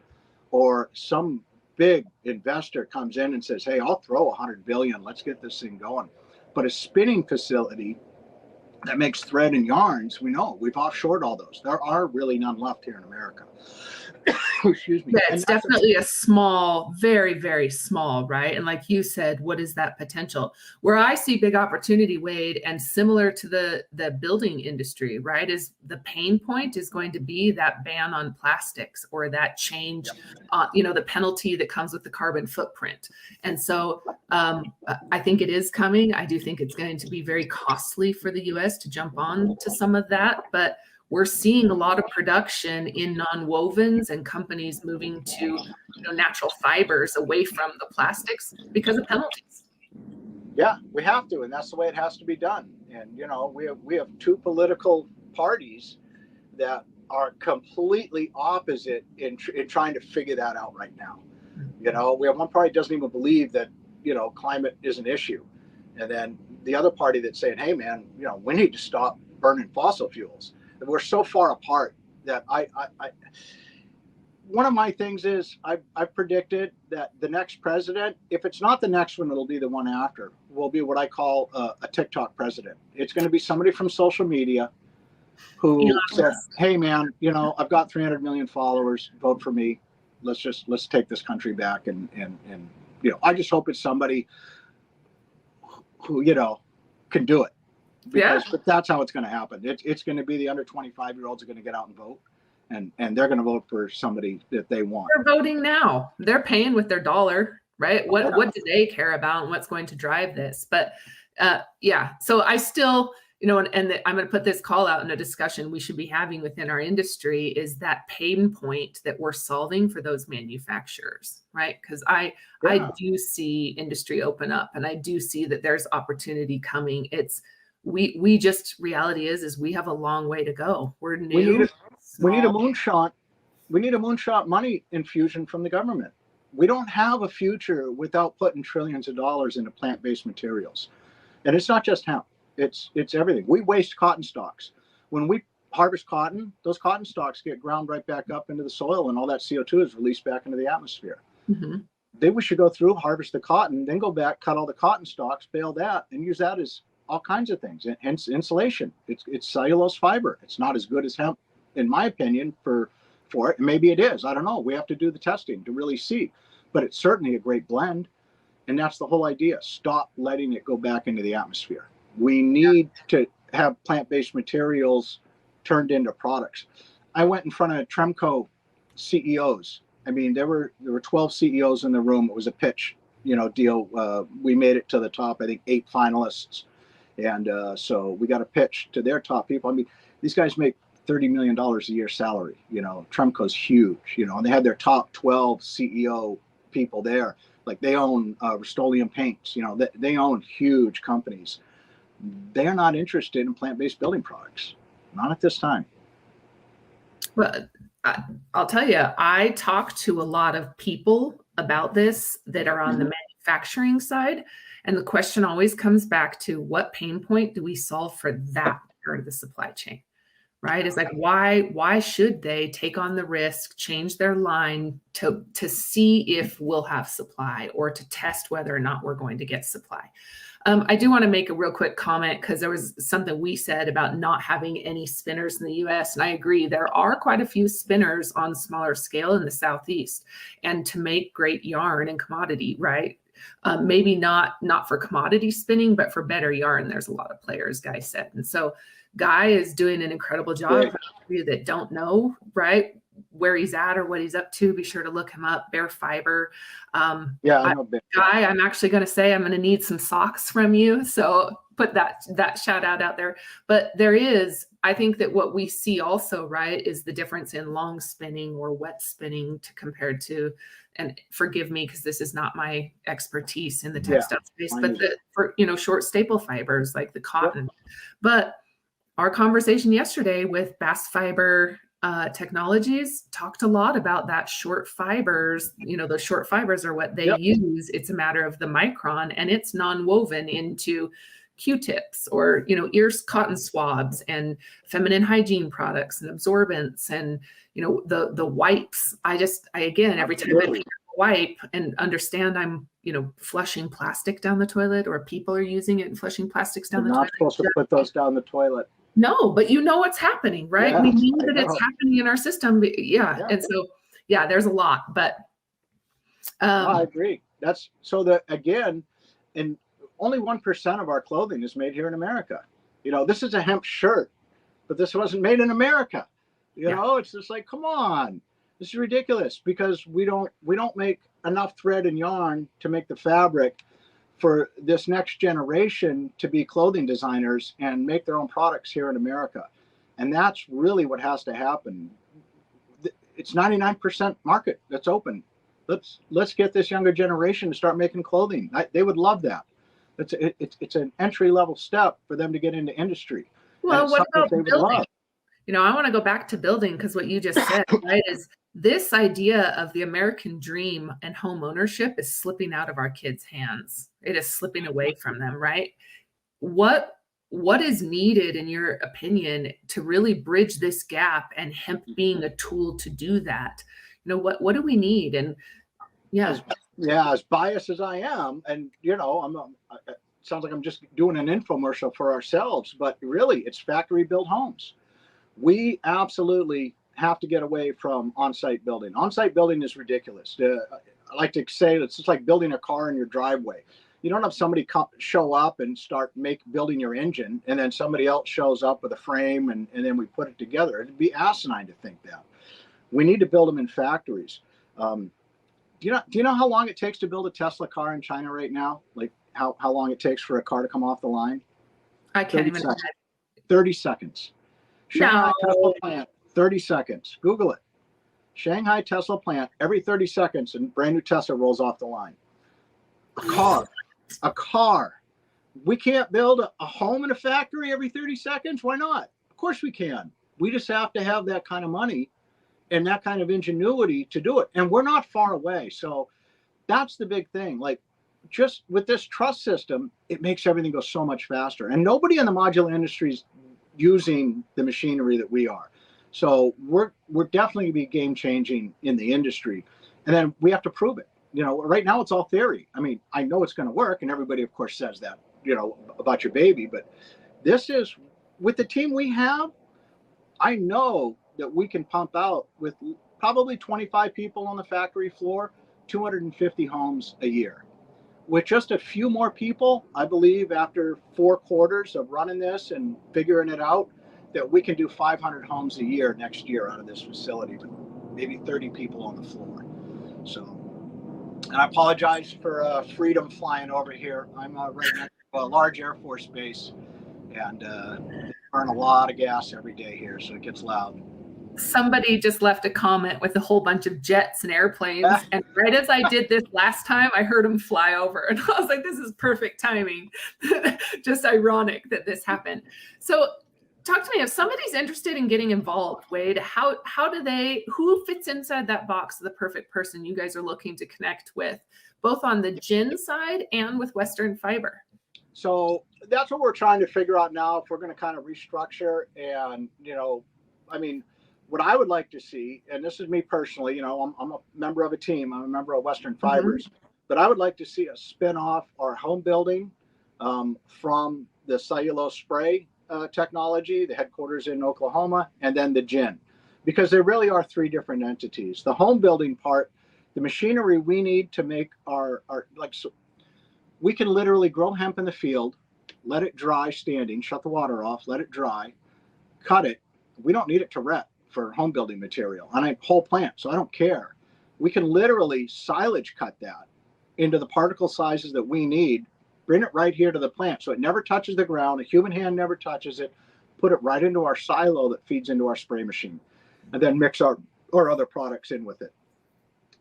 or some big investor comes in and says, hey, I'll throw 100 billion, let's get this thing going. But a spinning facility that makes thread and yarns, we know we've offshored all those. There are really none left here in America. Excuse me. Yeah, it's definitely a small, very, very small, right? And like you said, what is that potential? Where I see big opportunity, Wade, and similar to the building industry, right, is the pain point is going to be that ban on plastics, or that change, the penalty that comes with the carbon footprint. And so I think it is coming. I do think it's going to be very costly for the U.S. to jump on to some of that, but we're seeing a lot of production in non-wovens and companies moving to natural fibers away from the plastics because of penalties. Yeah, we have to, and that's the way it has to be done. And we have two political parties that are completely opposite in trying to figure that out right now. We have one party that doesn't even believe that climate is an issue, and then the other party that's saying, hey man, we need to stop burning fossil fuels. We're so far apart that one of my things is I predicted that the next president, if it's not the next one, it'll be the one after, will be what I call a TikTok president. It's going to be somebody from social media who said, hey man, I've got 300 million followers, vote for me. Let's take this country back. And I just hope it's somebody who, can do it. But that's how it's going to happen. It's going to be the under 25-year-olds are going to get out and vote, and they're going to vote for somebody that they want. They're voting now. They're paying with their dollar, right? What do they care about, and what's going to drive this? But so I still, and I'm going to put this call out in a discussion we should be having within our industry, is that pain point that we're solving for those manufacturers, right? Because I do see industry open up, and I do see that there's opportunity coming. We just, reality is we have a long way to go. We're new. We need a moonshot. We need a moonshot money infusion from the government. We don't have a future without putting trillions of dollars into plant-based materials. And it's not just hemp. It's everything. We waste cotton stalks. When we harvest cotton, those cotton stalks get ground right back up into the soil, and all that CO2 is released back into the atmosphere. Mm-hmm. Then we should go through, harvest the cotton, then go back, cut all the cotton stalks, bale that, and use that as all kinds of things. Hence insulation. It's cellulose fiber. It's not as good as hemp, in my opinion, for it. Maybe it is. I don't know. We have to do the testing to really see. But it's certainly a great blend. And that's the whole idea. Stop letting it go back into the atmosphere. We need to have plant-based materials turned into products. I went in front of Tremco CEOs. I mean, there were 12 CEOs in the room. It was a pitch, deal. We made it to the top, I think 8 finalists. And so we got a pitch to their top people. I mean, these guys make $30 million a year salary. Tremco's huge, and they had their top 12 CEO people there. Like, they own Rust-Oleum Paints, they own huge companies. They're not interested in plant-based building products. Not at this time. Well, I'll tell you, I talk to a lot of people about this that are on the manufacturing side. And the question always comes back to, what pain point do we solve for that part of the supply chain, right? It's like, why should they take on the risk, change their line to see if we'll have supply, or to test whether or not we're going to get supply? I do want to make a real quick comment, because there was something we said about not having any spinners in the U.S. And I agree, there are quite a few spinners on smaller scale in the Southeast, and to make great yarn and commodity, right? Maybe not for commodity spinning, but for better yarn, there's a lot of players, Guy said. And so Guy is doing an incredible job. Right. For those of you that don't know, right, where he's at or what he's up to, be sure to look him up. Bear Fiber. I know Guy, I'm actually going to say I'm going to need some socks from you. So put that shout out there. But there is, I think that what we see also, right, is the difference in long spinning or wet spinning compared to, and forgive me because this is not my expertise in the textile space, but for short staple fibers like the cotton. But our conversation yesterday with Bass Fiber Technologies talked a lot about that short fibers. Those short fibers are what they Yep. use. It's a matter of the micron, and it's non-woven into Q-tips or, ears, cotton swabs and feminine hygiene products and absorbents and, the wipes. Again, every time I pick up a wipe and understand I'm, flushing plastic down the toilet, or people are using it and flushing plastics down the You're toilet. not supposed to put those down the toilet. No, but what's happening, right? Yeah, We know I that know. it's happening in our system. Yeah. And so, there's a lot, but. I agree. That's so that again, and only 1% of our clothing is made here in America. This is a hemp shirt, but this wasn't made in America. It's just like, come on, this is ridiculous, because we don't make enough thread and yarn to make the fabric for this next generation to be clothing designers and make their own products here in America. And that's really what has to happen. It's 99% market that's open. Let's get this younger generation to start making clothing. They would love that. It's an entry level step for them to get into industry. Well, what about building? I want to go back to building, because what you just said, right, is this idea of the American dream and home ownership is slipping out of our kids' hands. It is slipping away from them, right? What is needed, in your opinion, to really bridge this gap, and hemp being a tool to do that? What do we need? And as biased as I am, and it sounds like I'm just doing an infomercial for ourselves, but really it's factory built homes. We absolutely have to get away from on-site building. On-site building is ridiculous. I like to say it's just like building a car in your driveway. You don't have somebody show up and start building your engine, and then somebody else shows up with a frame, and then we put it together. It'd be asinine to think that. We need to build them in factories. Do you know how long it takes to build a Tesla car in China right now? Like how long it takes for a car to come off the line? I can't even. 30 seconds. Shanghai No. Tesla plant, 30 seconds. Google it. Shanghai Tesla plant, every 30 seconds, and brand new Tesla rolls off the line. A car. We can't build a home in a factory every 30 seconds. Why not? Of course we can. We just have to have that kind of money and that kind of ingenuity to do it. And we're not far away. So that's the big thing. Like, just with this trust system, it makes everything go so much faster. And nobody in the modular industry is using the machinery that we are. So we're definitely going to be game changing in the industry. And then we have to prove it. Right now it's all theory. I mean, I know it's going to work, and everybody of course says that, about your baby, but this is, with the team we have, I know that we can pump out, with probably 25 people on the factory floor, 250 homes a year. With just a few more people, I believe after 4 quarters of running this and figuring it out, that we can do 500 homes a year next year out of this facility, with maybe 30 people on the floor. So, and I apologize for Freedom flying over here. I'm right next to a large Air Force base, and they burn a lot of gas every day here, so it gets loud. Somebody just left a comment with a whole bunch of jets and airplanes. And right as I did this last time, I heard them fly over. And I was like, this is perfect timing. Just ironic that this happened. So talk to me, if somebody's interested in getting involved, Wade, who fits inside that box of the perfect person you guys are looking to connect with, both on the gin side and with Western Fiber? So that's what we're trying to figure out now, if we're going to kind of restructure. And, what I would like to see, and this is me personally, I'm a member of a team, I'm a member of Western Fibers, but I would like to see us spin off our home building from the cellulose spray technology, the headquarters in Oklahoma, and then the gin, because there really are 3 different entities. The home building part, the machinery we need to make so we can literally grow hemp in the field, let it dry standing, shut the water off, let it dry, cut it. We don't need it to wet for home building material on a whole plant, so I don't care. We can literally silage cut that into the particle sizes that we need, bring it right here to the plant so it never touches the ground, a human hand never touches it, put it right into our silo that feeds into our spray machine, and then mix our other products in with it.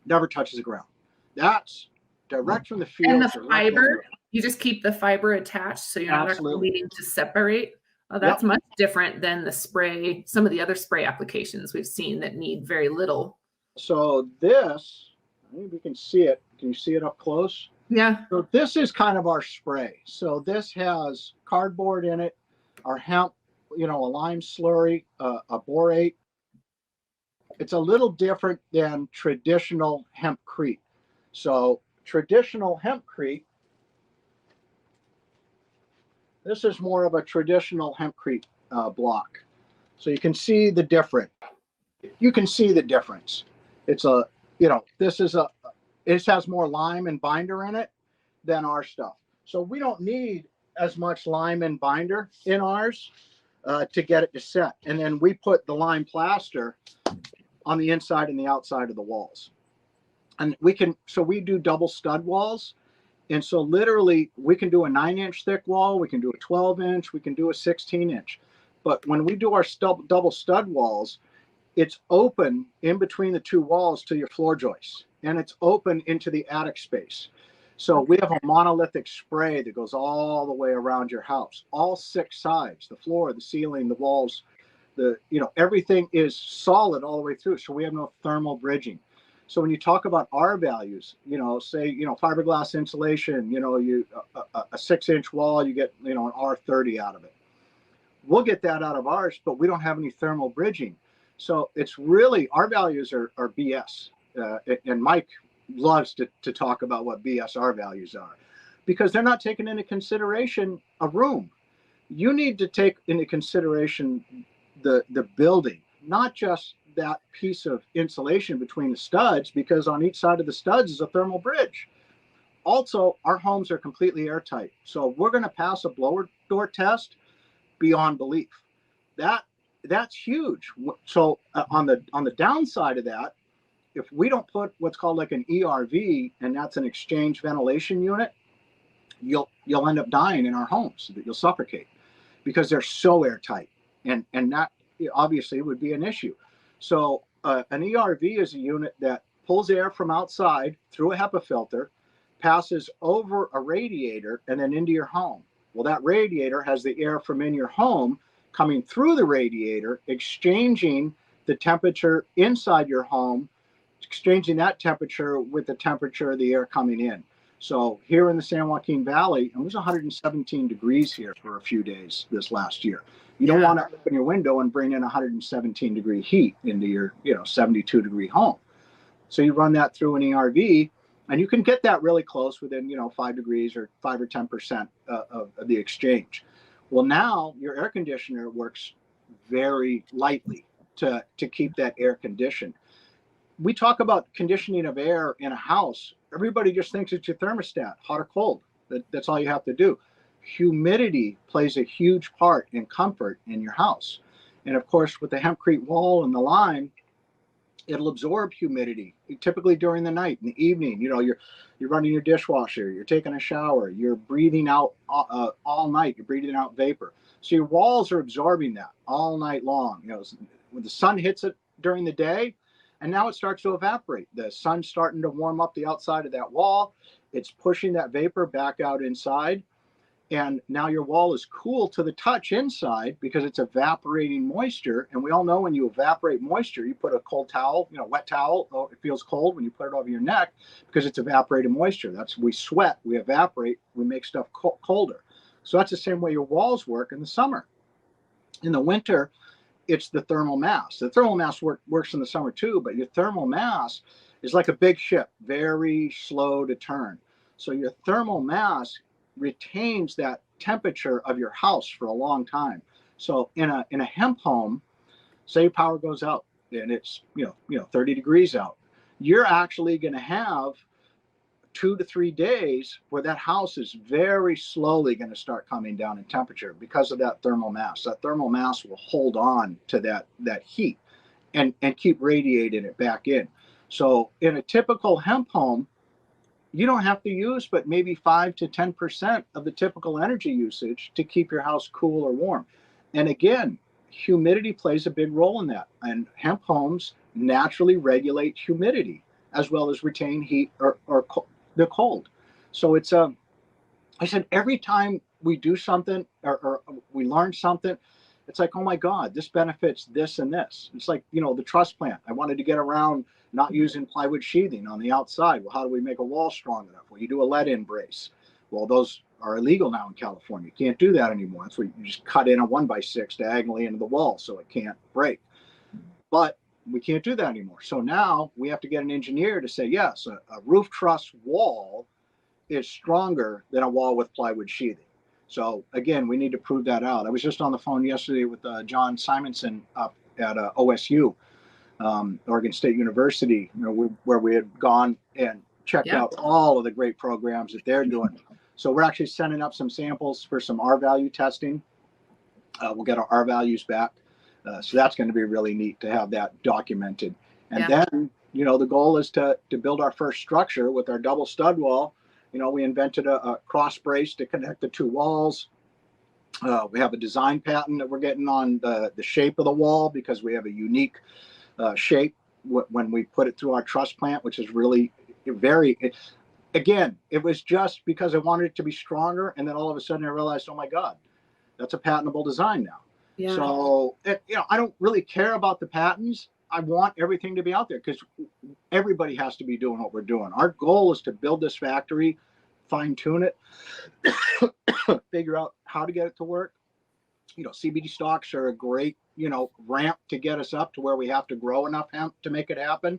Never touches the ground. That's direct from the field. And the fiber, you just keep the fiber attached, so you're not actually needing to separate. Well, Yep. that's much different than the spray, some of the other spray applications we've seen that need very little. So this, maybe you can see it. Can you see it up close? Yeah. So this is kind of our spray. So this has cardboard in it, our hemp, a lime slurry, a borate. It's a little different than traditional hempcrete. So traditional hempcrete, this is more of a traditional hempcrete block. So you can see the difference. You can see the difference. It's this is it has more lime and binder in it than our stuff. So we don't need as much lime and binder in ours to get it to set. And then we put the lime plaster on the inside and the outside of the walls. And we do double stud walls. And so literally we can do a 9-inch thick wall, we can do a 12-inch, we can do a 16-inch. But when we do our double stud walls, it's open in between the two walls to your floor joists, and it's open into the attic space. So we have a monolithic spray that goes all the way around your house, all 6 sides, the floor, the ceiling, the walls, everything is solid all the way through. So we have no thermal bridging. So when you talk about R values, say, fiberglass insulation, a 6-inch wall, you get, an R30 out of it. We'll get that out of ours, but we don't have any thermal bridging. So it's really, our values are BS. And Mike loves to talk about what BS our values are, because they're not taking into consideration a room. You need to take into consideration the building, not just that piece of insulation between the studs, because on each side of the studs is a thermal bridge. Also, our homes are completely airtight. So we're going to pass a blower door test beyond belief. That's huge. So on the downside of that, if we don't put what's called like an ERV, and that's an exchange ventilation unit, you'll end up dying in our homes. You'll suffocate because they're so airtight, and that obviously would be an issue. So an ERV is a unit that pulls air from outside through a HEPA filter, passes over a radiator, and then into your home. Well, that radiator has the air from in your home coming through the radiator, exchanging the temperature inside your home, exchanging that temperature with the temperature of the air coming in. So here in the San Joaquin Valley, it was 117 degrees here for a few days this last year. You don't want to open your window and bring in 117 degree heat into your 72 degree home. So you run that through an ERV, and you can get that really close within 5 degrees or 5 or 10% of the exchange. Well, now your air conditioner works very lightly to keep that air conditioned. We talk about conditioning of air in a house. Everybody just thinks it's your thermostat, hot or cold. That's all you have to do. Humidity plays a huge part in comfort in your house. And of course, with the hempcrete wall and the lime, it'll absorb humidity. Typically during the night, in the evening, you're running your dishwasher, you're taking a shower, you're breathing out all night, you're breathing out vapor. So your walls are absorbing that all night long. When the sun hits it during the day, and now it starts to evaporate. The sun's starting to warm up the outside of that wall. It's pushing that vapor back out inside. And now your wall is cool to the touch inside because it's evaporating moisture. And we all know when you evaporate moisture, you put a cold towel, wet towel, it feels cold when you put it over your neck because it's evaporated moisture. We sweat, we evaporate, we make stuff colder. So that's the same way your walls work in the summer. In the winter, it's the thermal mass. The thermal mass works in the summer too, but your thermal mass is like a big ship, very slow to turn. So your thermal mass retains that temperature of your house for a long time. So in a hemp home, say power goes out and it's 30 degrees out, you're actually going to have 2 to 3 days where that house is very slowly going to start coming down in temperature because of that thermal mass. That thermal mass will hold on to that heat and keep radiating it back in. So in a typical hemp home, you don't have to use but maybe 5 to 10% of the typical energy usage to keep your house cool or warm. And again, humidity plays a big role in that. And hemp homes naturally regulate humidity as well as retain heat or the cold. So it's I said every time we do something or we learn something, it's like, oh my God, this benefits this and this. It's like, the truss plant. I wanted to get around not using plywood sheathing on the outside. Well, how do we make a wall strong enough? Well, you do a lead-in brace. Well, those are illegal now in California. You can't do that anymore. That's where you just cut in a 1x6 diagonally into the wall so it can't break. But we can't do that anymore. So now we have to get an engineer to say, yes, a roof truss wall is stronger than a wall with plywood sheathing. So again, we need to prove that out. I was just on the phone yesterday with John Simonson up at OSU, Oregon State University, where we had gone and checked out all of the great programs that they're doing. So we're actually sending up some samples for some R value testing. We'll get our R values back. So that's going to be really neat to have that documented. And then, the goal is to build our first structure with our double stud wall. We invented a cross brace to connect the two walls. We have a design patent that we're getting on the shape of the wall because we have a unique shape when we put it through our truss plant, which is really it was just because I wanted it to be stronger. And then all of a sudden I realized, oh my God, that's a patentable design now. Yeah. So, I don't really care about the patents. I want everything to be out there because everybody has to be doing what we're doing. Our goal is to build this factory, fine tune it, figure out how to get it to work. CBD stocks are a great, ramp to get us up to where we have to grow enough hemp to make it happen,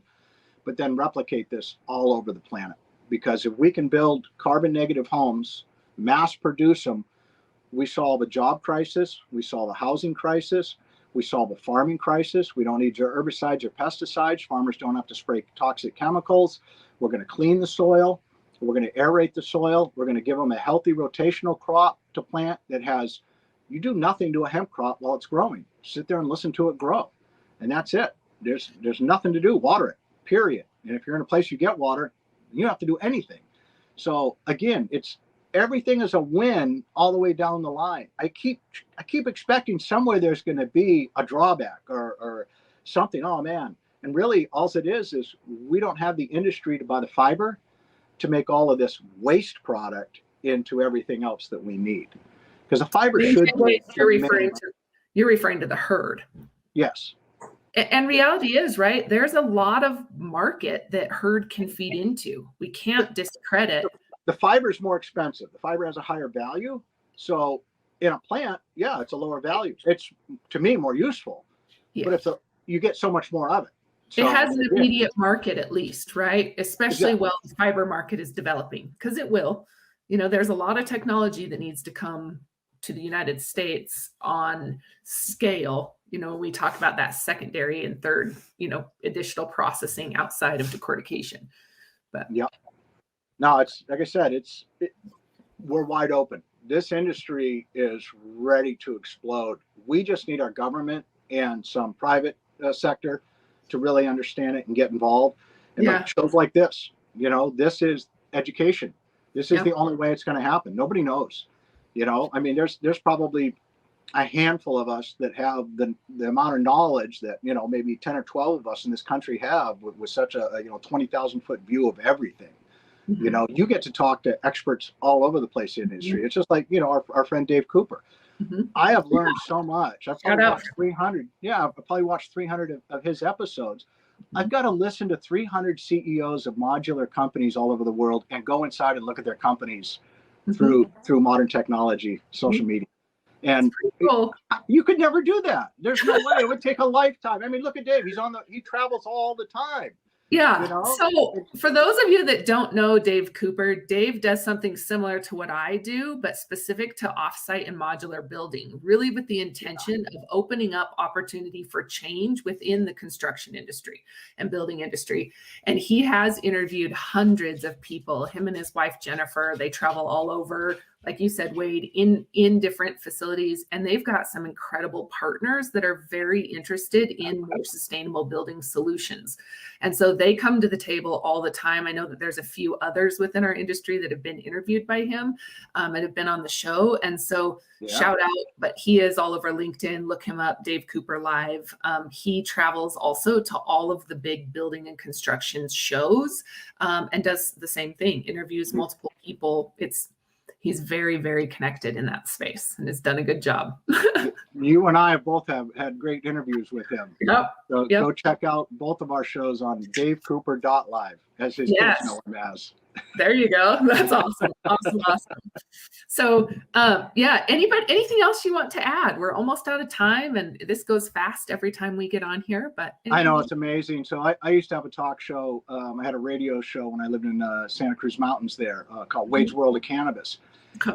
but then replicate this all over the planet. Because if we can build carbon negative homes, mass produce them, we solve a job crisis, we solve a housing crisis, we solve a farming crisis. We don't need your herbicides or pesticides. Farmers don't have to spray toxic chemicals. We're going to clean the soil. We're going to aerate the soil. We're going to give them a healthy rotational crop to plant that has, you do nothing to a hemp crop while it's growing. Sit there and listen to it grow. And that's it. There's nothing to do. Water it, period. And if you're in a place you get water, you don't have to do anything. So again, everything is a win all the way down the line. I keep expecting somewhere there's going to be a drawback or something. Oh man. And really all it is we don't have the industry to buy the fiber to make all of this waste product into everything else that we need. Because the fiber you're referring to the herd. Yes. And reality is, right, there's a lot of market that herd can feed into. We can't discredit. The fiber is more expensive. The fiber has a higher value. So in a plant, it's a lower value. It's, to me, more useful. Yeah. But you get so much more of it. So, it has an immediate market at least, right? Especially while the fiber market is developing, because it will. There's a lot of technology that needs to come to the United States on scale. We talk about that secondary and third, additional processing outside of decortication. But no, it's like I said, we're wide open. This industry is ready to explode. We just need our government and some private sector to really understand it and get involved. And like shows like this, this is education. This is the only way it's going to happen. Nobody knows. There's probably a handful of us that have the amount of knowledge that, maybe 10 or 12 of us in this country have with such a 20,000 foot view of everything. Mm-hmm. You get to talk to experts all over the place in the industry. Mm-hmm. It's just like, our friend Dave Cooper. Mm-hmm. I have learned so much. I've probably watched 300. Yeah, I've probably watched 300 of his episodes. Mm-hmm. I've got to listen to 300 CEOs of modular companies all over the world and go inside and look at their companies through modern technology, social media. And cool. You could never do that. There's no way. It would take a lifetime. I mean, look at Dave. He travels all the time. Yeah. So for those of you that don't know Dave Cooper, Dave does something similar to what I do, but specific to offsite and modular building, really with the intention of opening up opportunity for change within the construction industry and building industry. And he has interviewed hundreds of people, him and his wife, Jennifer. They travel all over, like you said, Wade, in different facilities. And they've got some incredible partners that are very interested in more sustainable building solutions. And so they come to the table all the time. I know that there's a few others within our industry that have been interviewed by him and have been on the show. And so shout out, but he is all over LinkedIn. Look him up, Dave Cooper Live. He travels also to all of the big building and construction shows and does the same thing, interviews multiple people. he's very, very connected in that space and has done a good job. You and I both have had great interviews with him. Yep. So Yep. go check out both of our shows on davecooper.live, as his kids know him as. There you go. That's awesome. Awesome. So, anything else you want to add? We're almost out of time, and this goes fast every time we get on here. But I know, it's amazing. So I used to have a talk show. I had a radio show when I lived in Santa Cruz Mountains there, called Wade's World of Cannabis.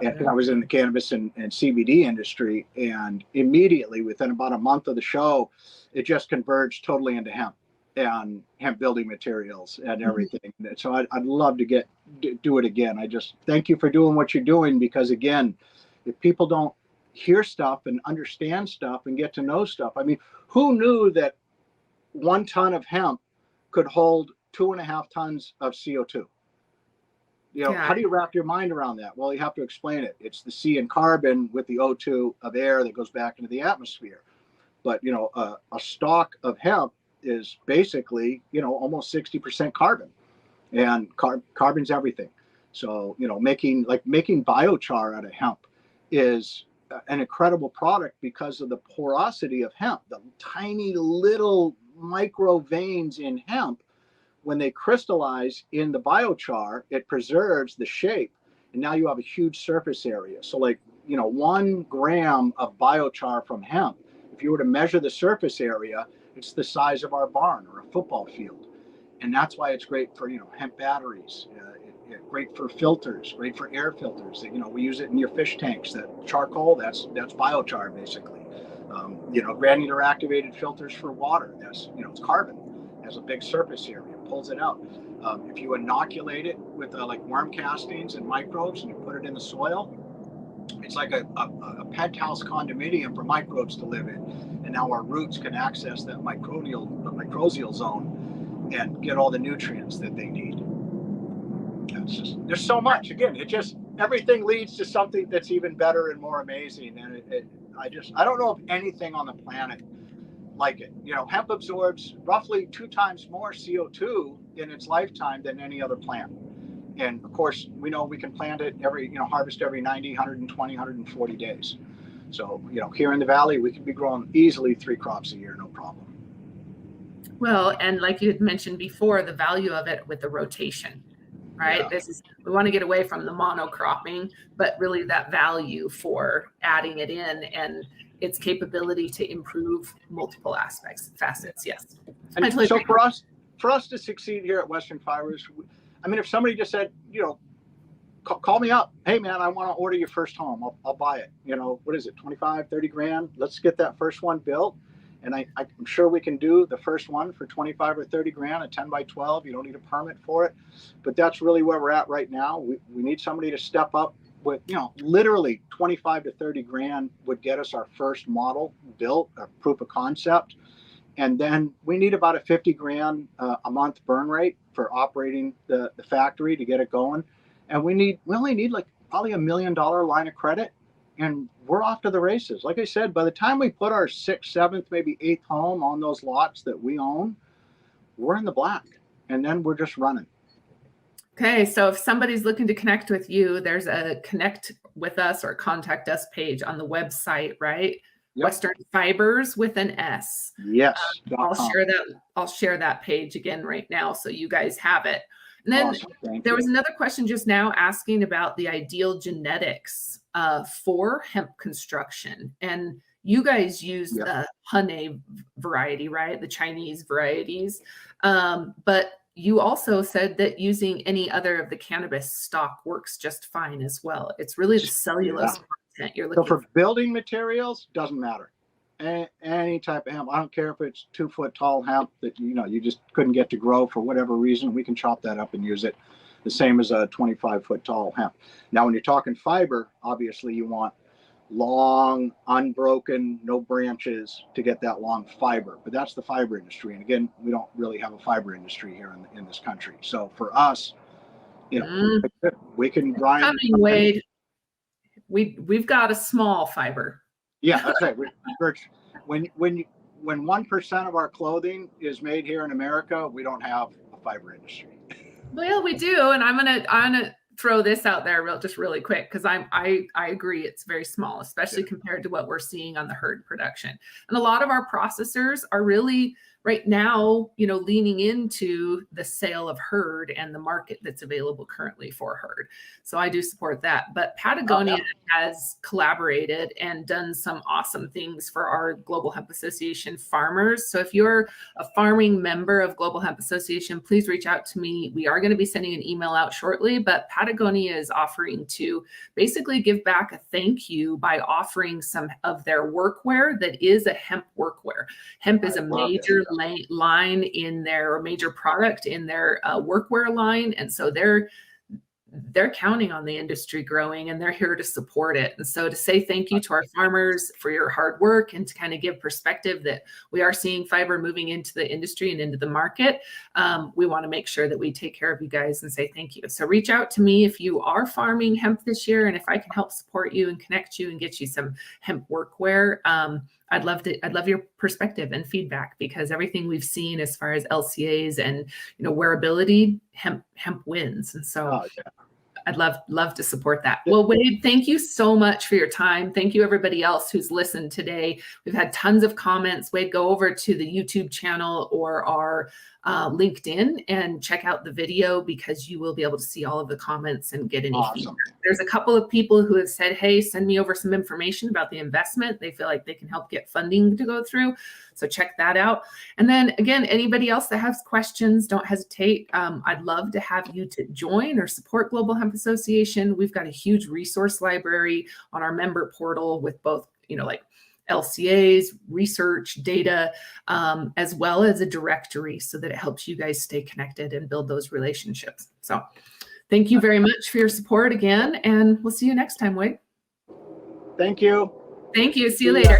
And I was in the cannabis and CBD industry, and immediately within about a month of the show, it just converged totally into hemp and hemp building materials and everything. So I'd love to do it again. I just thank you for doing what you're doing, because again, if people don't hear stuff and understand stuff and get to know stuff, I mean, who knew that 1 ton of hemp could hold 2.5 tons of CO2? How do you wrap your mind around that? Well, you have to explain it. It's the C in carbon with the O2 of air that goes back into the atmosphere. But, a stalk of hemp is basically, almost 60% carbon, and carbon's everything. So, making biochar out of hemp is an incredible product because of the porosity of hemp, the tiny little micro veins in hemp. When they crystallize in the biochar, it preserves the shape, and now you have a huge surface area. So 1 gram of biochar from hemp, if you were to measure the surface area, it's the size of our barn or a football field. And that's why it's great for, hemp batteries, great for filters, great for air filters. We use it in your fish tanks. That charcoal, that's biochar basically. Granular activated filters for water, that's, it's carbon, has a big surface area, pulls it out. If you inoculate it with worm castings and microbes and you put it in the soil, it's like a penthouse condominium for microbes to live in. And now our roots can access that mycorrhizal zone and get all the nutrients that they need. There's so much. Again, everything leads to something that's even better and more amazing. And I don't know of anything on the planet like it. Hemp absorbs roughly 2 times more CO2 in its lifetime than any other plant. And of course, we know we can plant it harvest every 90, 120, 140 days. So, here in the Valley, we could be growing easily 3 crops a year, no problem. Well, and like you had mentioned before, the value of it with the rotation, right? Yeah. We want to get away from the monocropping, but really that value for adding it in and its capability to improve multiple facets. Yes. And so for us to succeed here at Western Fibers, I mean, if somebody just said, call me up, hey man, I want to order your first home, I'll buy it. What is it, 25, 30 grand? Let's get that first one built. And I'm sure we can do the first one for 25 or 30 grand, a 10 by 12. You don't need a permit for it. But that's really where we're at right now. We need somebody to step up with, literally 25 to 30 grand would get us our first model built, a proof of concept. And then we need about a 50 grand a month burn rate for operating the factory to get it going. And we only need probably $1 million line of credit. And we're off to the races. Like I said, by the time we put our 6th, 7th, maybe 8th home on those lots that we own, we're in the black. And then we're just running. Okay, so if somebody's looking to connect with you, there's a connect with us or contact us page on the website, right? Yep. Western Fibers with an S. Yes. I'll share that page again right now so you guys have it. And then there was another question just now asking about the ideal genetics for hemp construction. And you guys use the Hane variety, right? The Chinese varieties. But you also said that using any other of the cannabis stock works just fine as well. It's really the cellulose content you're looking for. So for building materials, doesn't matter. Any type of hemp. I don't care if it's 2 foot tall hemp that you just couldn't get to grow for whatever reason. We can chop that up and use it the same as a 25 foot tall hemp. Now, when you're talking fiber, obviously you want long, unbroken, no branches to get that long fiber. But that's the fiber industry. And again, we don't really have a fiber industry here in this country. So for us, we can grind. Coming, Wade. We've got a small fiber. Yeah, that's right. When 1% of our clothing is made here in America, we don't have a fiber industry. Well, we do, and I'm gonna throw this out there really quick, because I agree it's very small, especially compared to what we're seeing on the herd production. And a lot of our processors are really right now, leaning into the sale of herd and the market that's available currently for herd. So I do support that. But Patagonia has collaborated and done some awesome things for our Global Hemp Association farmers. So if you're a farming member of Global Hemp Association, please reach out to me. We are going to be sending an email out shortly, but Patagonia is offering to basically give back a thank you by offering some of their workwear that is a hemp workwear. Hemp is a major line in their major product in their workwear line, and so they're counting on the industry growing, and they're here to support it. And so to say thank you to our farmers for your hard work, and to kind of give perspective that we are seeing fiber moving into the industry and into the market, we want to make sure that we take care of you guys and say thank you. So reach out to me if you are farming hemp this year, and if I can help support you and connect you and get you some hemp workwear. I'd love your perspective and feedback, because everything we've seen as far as LCAs and wearability, hemp wins. And so I'd love to support that. Well, Wade, thank you so much for your time. Thank you everybody else who's listened today. We've had tons of comments. Wade, go over to the YouTube channel or our LinkedIn and check out the video, because you will be able to see all of the comments and get any feedback. There's a couple of people who have said, hey, send me over some information about the investment. They feel like they can help get funding to go through. So check that out. And then again, anybody else that has questions, don't hesitate. I'd love to have you to join or support Global Hemp Association. We've got a huge resource library on our member portal with both, like LCAs, research, data, as well as a directory, so that it helps you guys stay connected and build those relationships. So thank you very much for your support again, and we'll see you next time, Wade. Thank you. Thank you. See you later.